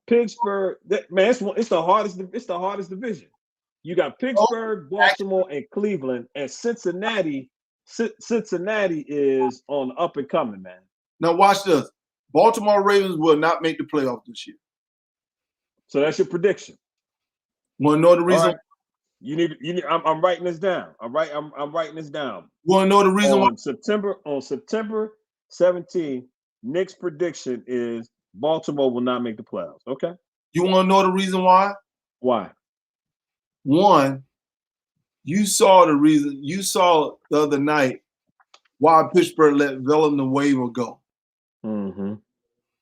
Pittsburgh. Man, it's the hardest division. You got Pittsburgh, Baltimore, and Cleveland, and Cincinnati. Cincinnati is on the up and coming, man. Now watch this. Baltimore Ravens will not make the playoffs this year. So that's your prediction. Want to know the reason? Right. You need. I'm writing this down. I'm writing this down. Want to know the reason why? On September 17th, Nick's prediction is Baltimore will not make the playoffs. Okay. You want to know the reason why? Why? One, you saw the reason. You saw the other night why Pittsburgh let Villanueva go. Mm-hmm.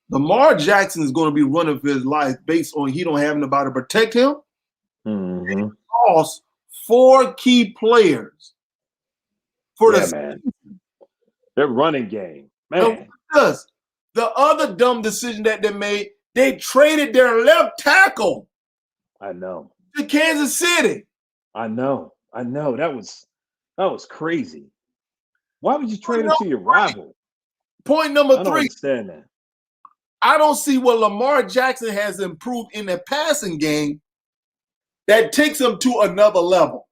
Lamar Jackson is going to be running for his life based on he don't have nobody to protect him. Mm-hmm. He lost 4 key players for man. Their running game, man. The other dumb decision that they made, they traded their left tackle. I know. To Kansas City. I know. That was crazy. Why would you trade him to your rival? Point number 3. I don't understand that. I don't see what Lamar Jackson has improved in the passing game that takes him to another level.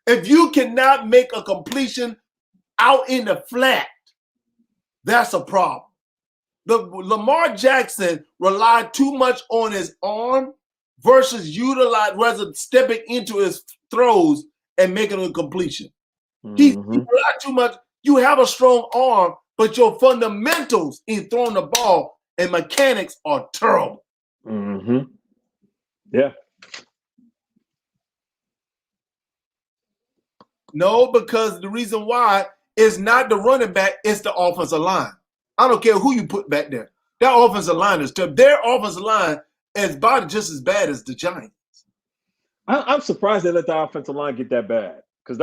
If you cannot make a completion out in the flat, that's a problem. Lamar Jackson relied too much on his arm versus stepping into his throws and making a completion. Mm-hmm. He relied too much. You have a strong arm, but your fundamentals in throwing the ball and mechanics are terrible. Mm-hmm. Yeah. No, because the reason why is not the running back, it's the offensive line. I don't care who you put back there. That offensive line is tough. Their offensive line is about just as bad as the Giants. I'm surprised they let the offensive line get that bad because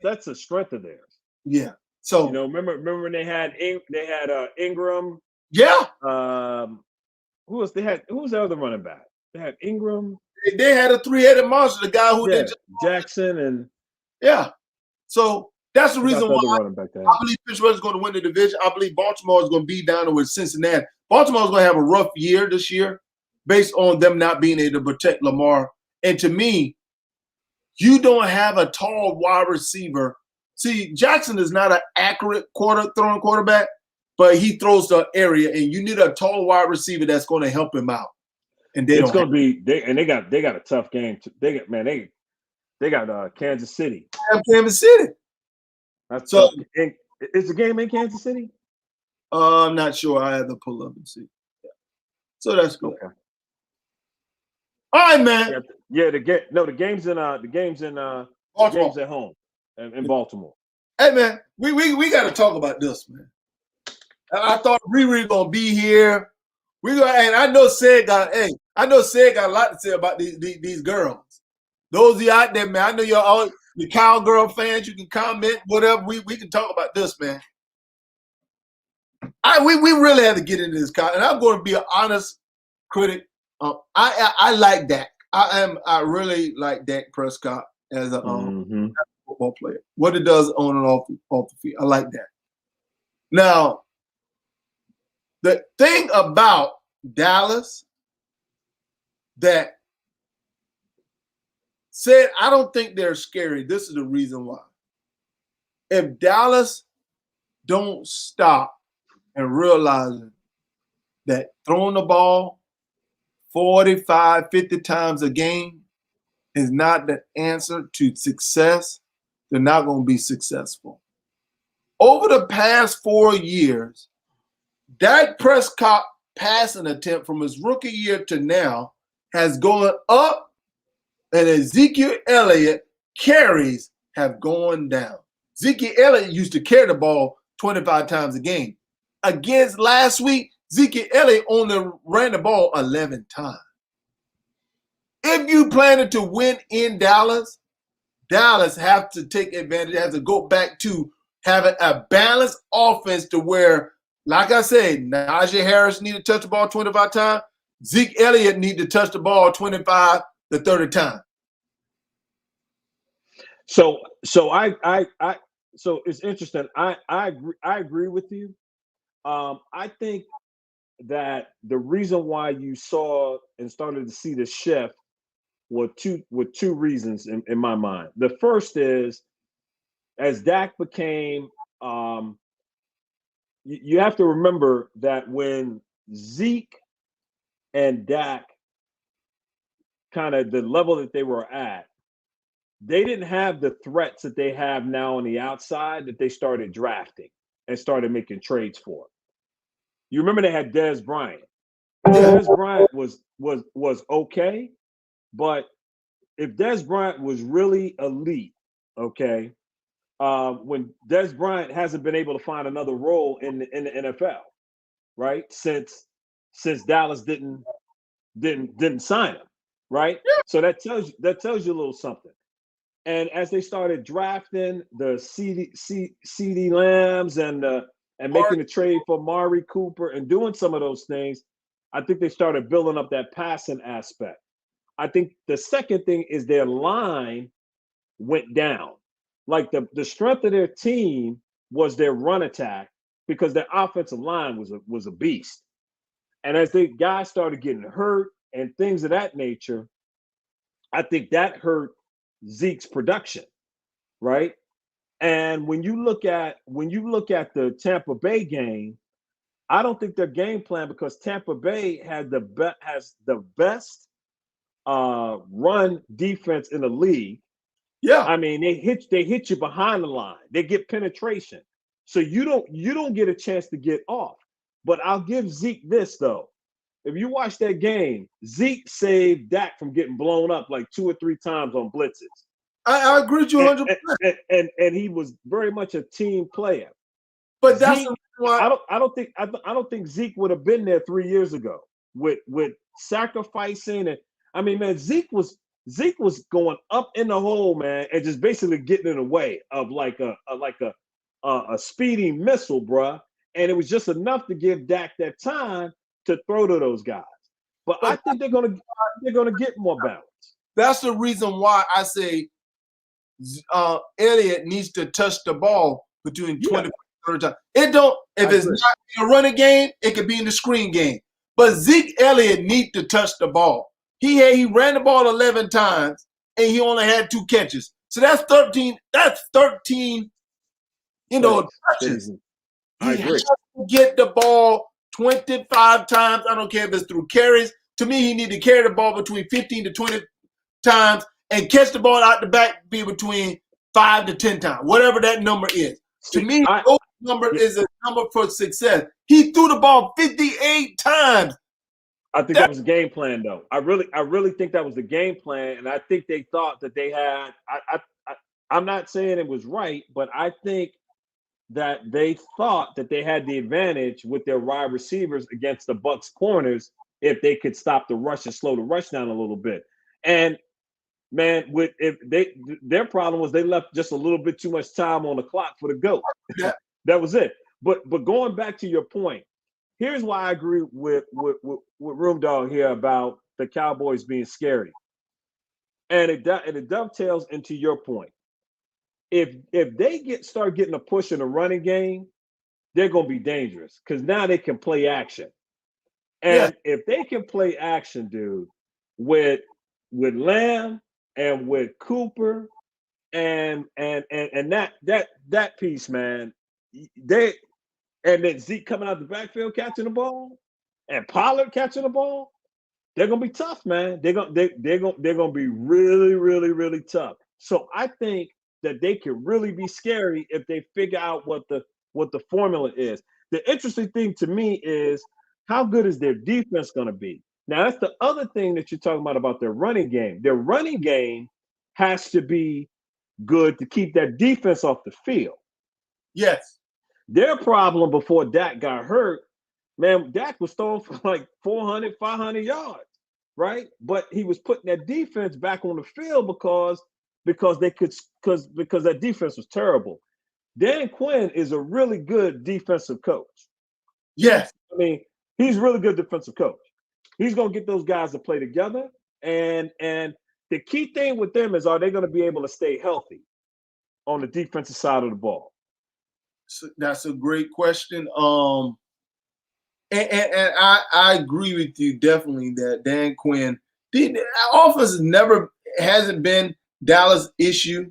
that's a strength of theirs. Yeah. So remember when they had Ingram. Yeah. Who was the other running back? They had Ingram. They had a 3-headed monster. The guy who Jackson and So that's the reason why I believe Pittsburgh is going to win the division. I believe Baltimore is going to be down there with Cincinnati. Baltimore is going to have a rough year this year based on them not being able to protect Lamar. And to me, you don't have a tall wide receiver. See, Jackson is not an accurate throwing quarterback, but he throws the area, and you need a tall wide receiver that's going to help him out. And they got a tough game. They got Kansas City. Kansas City. That's so. Is the game in Kansas City? I'm not sure. I have to pull up and see. Yeah. So that's good. Okay. All right, man. Yeah, the game's in Baltimore. The game's at home in Baltimore. Hey, man, we got to talk about this, man. I thought Riri gonna be here. And I know Sid got a lot to say about these girls. Those of you out there, man, I know you're all the cowgirl fans. You can comment, whatever. We can talk about this, man. We really have to get into this, and I'm going to be an honest critic. I like Dak. I really like Dak Prescott as a football player. What it does on and off the field, I like that. Now, the thing about Dallas that said I don't think they're scary. This is the reason why. If Dallas don't stop and realizing that throwing the ball 45, 50 times a game is not the answer to success, they're not going to be successful. Over the past 4 years, Dak Prescott passing attempt from his rookie year to now has gone up, and Ezekiel Elliott carries have gone down. Ezekiel Elliott used to carry the ball 25 times a game. Against last week, Ezekiel Elliott only ran the ball 11 times. If you planning to win in Dallas, Dallas have to take advantage, has to go back to having a balanced offense to where, like I said, Najee Harris need to touch the ball 25 times. Zeke Elliott need to touch the ball 25 to 30 times. So it's interesting. I agree with you. I think that the reason why you saw and started to see the shift were two reasons in my mind. The first is as Dak became you have to remember that when Zeke and Dak kind of the level that they were at, they didn't have the threats that they have now on the outside that they started drafting and started making trades for. You remember they had Dez Bryant. Dez Bryant was okay, but if Dez Bryant was really elite, okay, when Dez Bryant hasn't been able to find another role in the NFL, right? Since Dallas didn't sign him, right? So that tells you a little something. And as they started drafting the CD Lambs and making the trade for Mari Cooper and doing some of those things, I think they started building up that passing aspect. I think the second thing is their line went down. Like the strength of their team was their run attack because their offensive line was a beast. And as the guys started getting hurt and things of that nature, I think that hurt Zeke's production, right? And when you look at the Tampa Bay game, I don't think their game plan, because Tampa Bay has the best run defense in the league. Yeah, I mean, they hit you behind the line. They get penetration, so you don't get a chance to get off. But I'll give Zeke this though. If you watch that game, Zeke saved Dak from getting blown up like 2 or 3 times on blitzes. I agree with you 100%. And he was very much a team player. But that's Zeke, why I don't think Zeke would have been there 3 years ago with sacrificing. And I mean, man, Zeke was going up in the hole, man, and just basically getting in the way of like a speeding missile, bruh. And it was just enough to give Dak that time to throw to those guys. But I think they're gonna get more balance. that's the reason why I say Elliott needs to touch the ball between 20 and 30 times. It don't if it's not in a running game, it could be in the screen game. But Zeke Elliott needs to touch the ball. He ran the ball 11 times and he only had 2 catches. So that's 13. That's 13. Touches. I agree. He has to get the ball 25 times. I don't care if it's through carries. To me, he need to carry the ball between 15 to 20 times and catch the ball out the back be between 5 to 10 times, whatever that number is. To me, those number is a number for success. He threw the ball 58 times. I think that was a game plan, though. I really think that was the game plan, and I think they thought that they had. I'm not saying it was right, but I think that they thought that they had the advantage with their wide receivers against the Bucs corners if they could stop the rush and slow the rush down a little bit. And man, their problem was they left just a little bit too much time on the clock for the GOAT. Yeah. That was it. But going back to your point, here's why I agree with Room Dog here about the Cowboys being scary. And it dovetails into your point. If they start getting a push in the running game, they're going to be dangerous because now they can play action. And if they can play action, dude, with Lamb and with Cooper and that piece, man, and then Zeke coming out the backfield catching the ball and Pollard catching the ball, they're gonna be tough, man. They're gonna be really, really, really tough. So I think that they can really be scary if they figure out what the formula is. The interesting thing to me is how good is their defense going to be? Now, that's the other thing that you're talking about their running game. Their running game has to be good to keep that defense off the field. Yes. Their problem before Dak got hurt, man, Dak was throwing for like 400, 500 yards, right? But he was putting that defense back on the field because that defense was terrible. Dan Quinn is a really good defensive coach. Yes. I mean, he's a really good defensive coach. He's going to get those guys to play together. And the key thing with them is, are they going to be able to stay healthy on the defensive side of the ball? So that's a great question. And I agree with you definitely that Dan Quinn, the offense hasn't been Dallas' issue.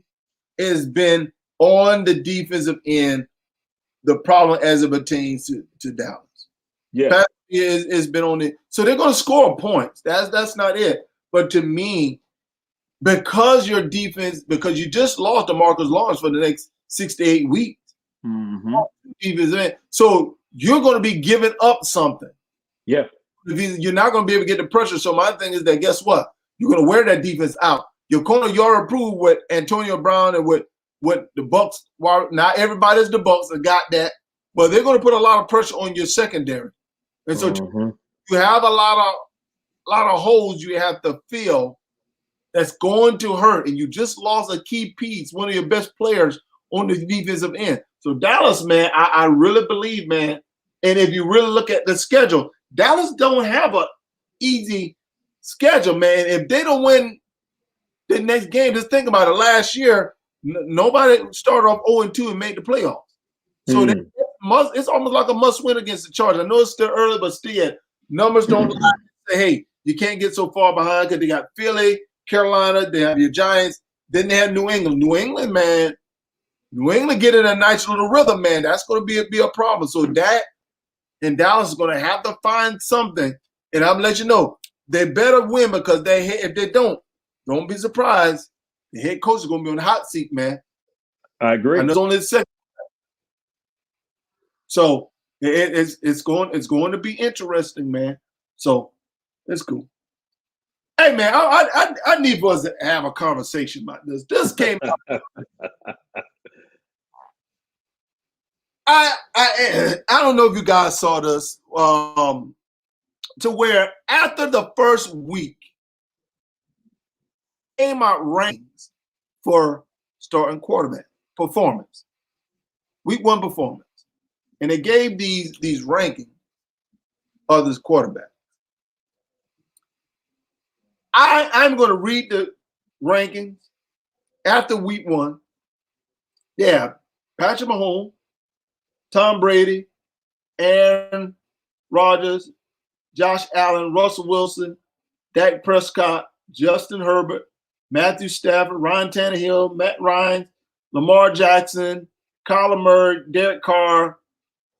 It has been on the defensive end, the problem as it pertains to Dallas. Yeah. It's been on it. So they're going to score points. That's not it. But to me, because your defense, because you just lost DeMarcus Lawrence for the next 6 to 8 weeks. Mm-hmm. So you're going to be giving up something. Yeah. You're not going to be able to get the pressure. So my thing is that, guess what? You're going to wear that defense out. Your corner, you're approved with Antonio Brown and with the Bucks. Not everybody's the Bucks. I got that. But they're going to put a lot of pressure on your secondary. And so you have a lot of holes you have to fill that's going to hurt. And you just lost a key piece, one of your best players on the defensive end. So Dallas, man, I really believe, man, and if you really look at the schedule, Dallas don't have an easy schedule, man. If they don't win the next game, just think about it. Last year, nobody started off 0-2 and made the playoffs. So it's almost like a must-win against the Chargers. I know it's still early, but still, numbers don't lie. Say, hey, you can't get so far behind because they got Philly, Carolina, they have your Giants, then they have New England. New England, man, New England get in a nice little rhythm, man. That's going to be a problem. So that and Dallas is going to have to find something. And I'm going to let you know, they better win because if they don't be surprised. The head coach is going to be on the hot seat, man. I agree. And it's only the second. So it's going to be interesting, man. So it's cool. Hey, man, I need for us to have a conversation about this. This came out. I don't know if you guys saw this, to where after the first week came out rankings for starting quarterback performance, week 1 performance, and they gave these rankings of this quarterback. I'm going to read the rankings after week 1. Yeah, Patrick Mahomes, Tom Brady, Aaron Rodgers, Josh Allen, Russell Wilson, Dak Prescott, Justin Herbert, Matthew Stafford, Ryan Tannehill, Matt Ryan, Lamar Jackson, Kyler Murray, Derek Carr,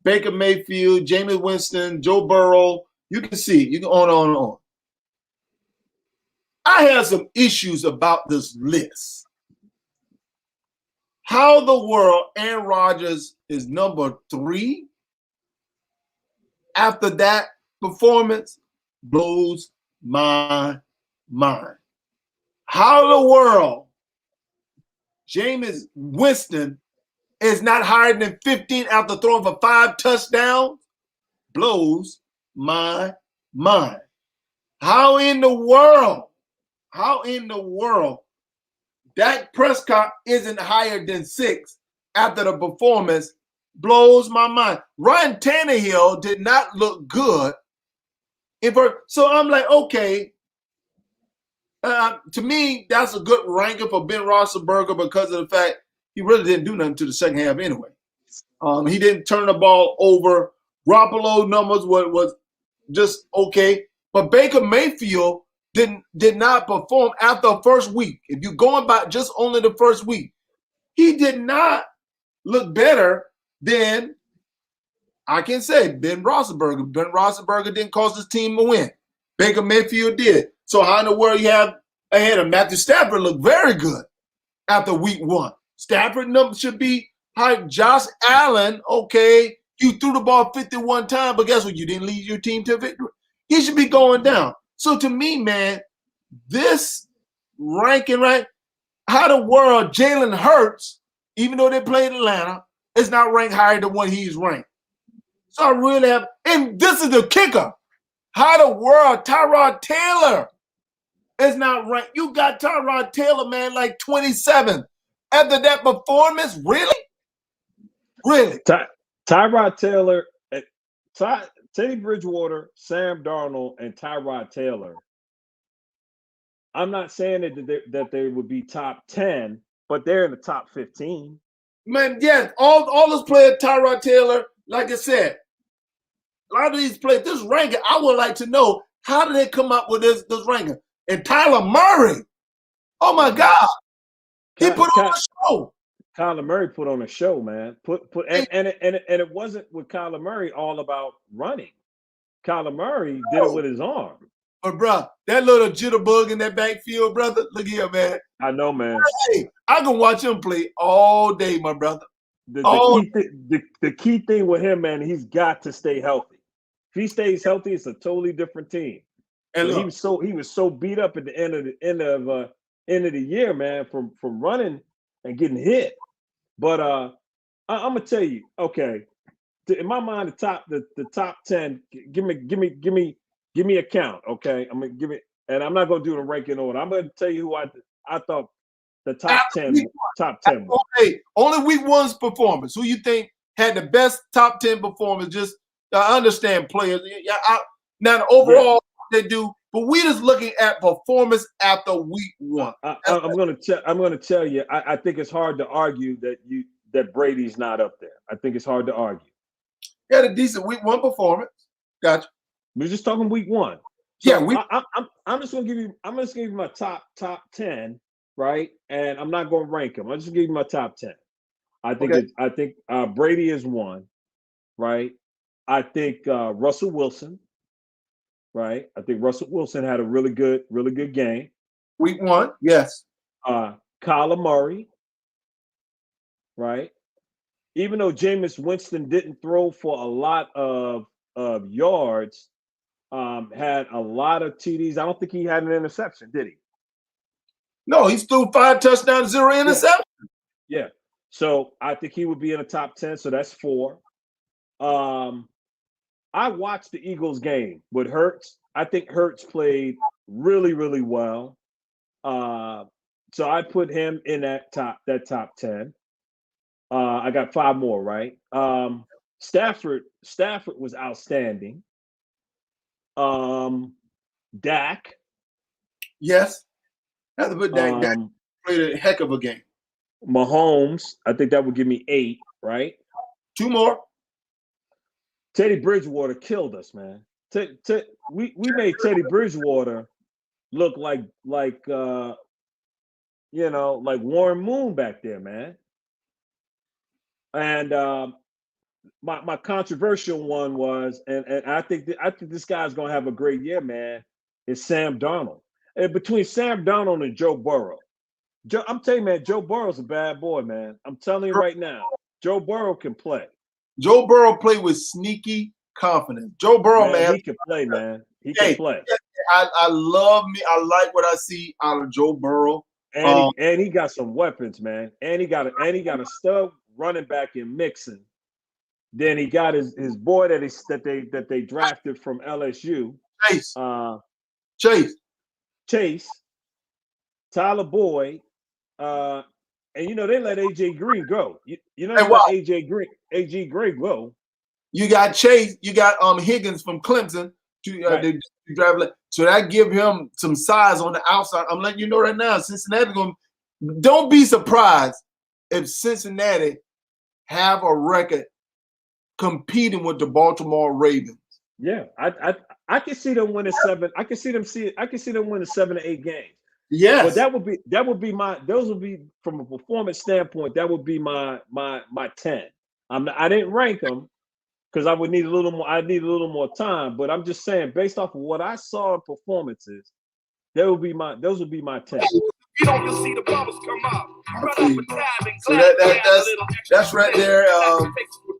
Baker Mayfield, Jameis Winston, Joe Burrow. You can see, you can on and on. I have some issues about this list. How the world Aaron Rodgers is number 3 after that performance blows my mind. How the world Jameis Winston is not higher than 15 after throwing for 5 touchdowns blows my mind. How in the world Dak Prescott isn't higher than 6 after the performance blows my mind. Ryan Tannehill did not look good. So I'm like, okay, to me, that's a good ranking for Ben Roethlisberger because of the fact he really didn't do nothing to the second half anyway. He didn't turn the ball over. Garoppolo numbers was just okay. But Baker Mayfield did not perform after the first week. If you're going by just only the first week, he did not look better than, I can say, Ben Roethlisberger. Ben Roethlisberger didn't cause his team to win. Baker Mayfield did. So how in the world you have ahead of Matthew Stafford look very good after week 1. Stafford numbers should be high. Josh Allen, okay, you threw the ball 51 times, but guess what? You didn't lead your team to victory. He should be going down. So to me, man, this ranking, right? How the world Jalen Hurts, even though they played Atlanta, is not ranked higher than what he's ranked. So I really have, and this is the kicker. How the world Tyrod Taylor is not ranked. You got Tyrod Taylor, man, like 27. After that performance, really? Really? Tyrod Taylor, Teddy Bridgewater, Sam Darnold, and Tyrod Taylor. I'm not saying that they would be top 10, but they're in the top 15. Man, yes, all those players, Tyrod Taylor, like I said, a lot of these players, this ranking, I would like to know, how did they come up with this ranking? And Tyler Murray, oh my God, he put on a show. Kyler Murray put on a show, man. And it wasn't with Kyler Murray all about running. Kyler Murray did it with his arm. But bro, that little jitterbug in that backfield, brother, look here, man. I know, man. Hey, I can watch him play all day, my brother. The key thing with him, man, he's got to stay healthy. If he stays healthy, it's a totally different team. And look, he was so beat up at the end of the year, man, from running and getting hit. But I'm gonna tell you, okay, in my mind, the top 10. Give me a count, okay? I'm gonna give it, and I'm not gonna do the ranking order. I'm gonna tell you who I thought the top 10 was. Okay, only week one's performance. Who you think had the best top 10 performance? Just I understand players. Now overall they do, but we just looking at performance after week one. I'm gonna tell you. I think it's hard to argue that Brady's not up there. I think it's hard to argue. He had a decent week one performance. Gotcha. We're just talking week one. So yeah, I'm just gonna give you my top 10, right? And I'm not gonna rank them. I'm just gonna give you my top 10. I think Brady is one, right? I think Russell Wilson, right? I think Russell Wilson had a really good game. Week one, yes. Kyler Murray, right? Even though Jameis Winston didn't throw for a lot of yards, had a lot of TDs. I don't think he had an interception, did he? No, he threw 5 touchdowns, 0 interception. Yeah. So I think he would be in the top 10. So that's 4. I watched the Eagles game with Hurts. I think Hurts played really, really well. So I put him in that top 10. I got 5 more, right? Stafford was outstanding. Dak. Yes. Have to put Dak. Dak played a heck of a game. Mahomes, I think that would give me 8, right? 2 more. Teddy Bridgewater killed us, man. We made Teddy Bridgewater look like Warren Moon back there, man. And my controversial one was, and I think this guy's gonna have a great year, man, is Sam Darnold. And between Sam Darnold and Joe Burrow. I'm telling you, man, Joe Burrow's a bad boy, man. I'm telling you right now, Joe Burrow can play. Joe Burrow played with sneaky confidence. Joe Burrow, man, he can play, man. He can play. I like what I see out of Joe Burrow. And he got some weapons, man. And he got a stud running back in Mixon. Then he got his boy that they drafted from LSU. Chase. Tyler Boyd. And they let AJ Green go. AJ Green go. You got Chase, you got Higgins from Clemson to drive. So that give him some size on the outside. I'm letting you know right now, Cincinnati don't be surprised if Cincinnati have a record competing with the Baltimore Ravens. Yeah, I can see them winning 7. I can see them winning 7 to 8 games. Yes. But that would be from a performance standpoint, that would be my 10. I didn't rank them because I would need a little more. I need a little more time, but I'm just saying, based off of what I saw in performances, those would be my 10. You don't see the bubbles come up. So that's right there.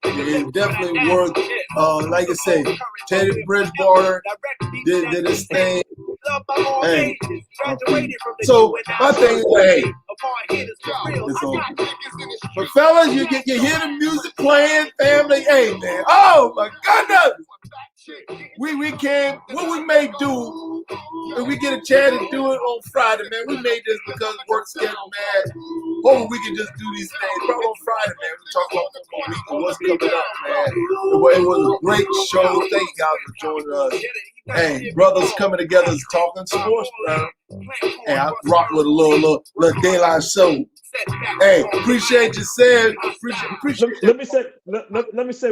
It's definitely worth. Like I say, Teddy Bridgewater did his thing. Hey, so my thing is, but fellas, you hear the music playing, family. Hey man, oh my goodness, we came. What we may do if we get a chance to do it on Friday, man, we made this because work schedule, man. Hopefully we can just do these things. Probably on Friday, man. We talk about football week and what's coming up, man. It was a great show. Thank you guys for joining us. Hey, brothers coming together is talking sports, man. Hey, I rock with a little daylight show. Hey, appreciate you saying. Appreciate. Let me say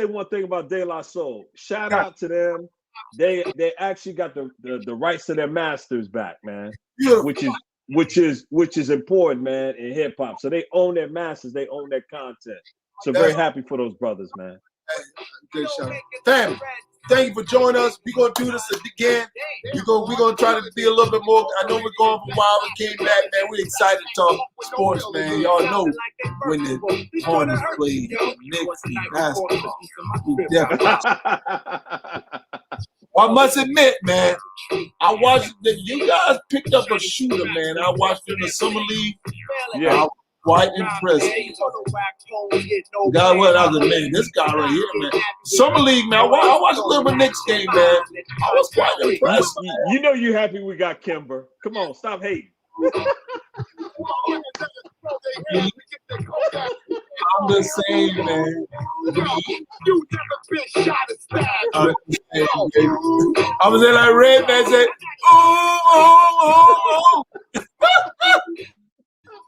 one thing about De La Soul. Shout out to them. They actually got the rights to their masters back, man. Beautiful. Which is important, man, in hip hop. So they own their masters, they own their content. So very happy for those brothers, man. Good show. Family, thank you for joining us. We're gonna do this again. We're gonna try to be a little bit more. I know we're going for a while. We came back, man. We're excited to talk sports, man. Y'all know when the Hornets play Knicks and basketball. We definitely. I must admit, man, I watched you guys picked up a shooter, man. I watched in the summer league. Yeah. I was quite impressed. God, what I was man, this guy right here, man. Summer league, man. I watched a little bit Knicks game, man. I was quite impressed. You know you happy we got Kimber. Come on, stop hating. I'm just saying, man. I was there like Red Man said, oh.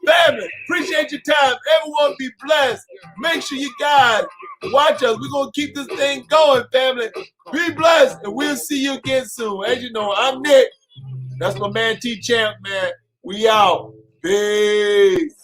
Family, appreciate your time. Everyone be blessed. Make sure you guys watch us. We're going to keep this thing going, family. Be blessed, and we'll see you again soon. As you know, I'm Nick. That's my man T-Champ, man. We out. Peace.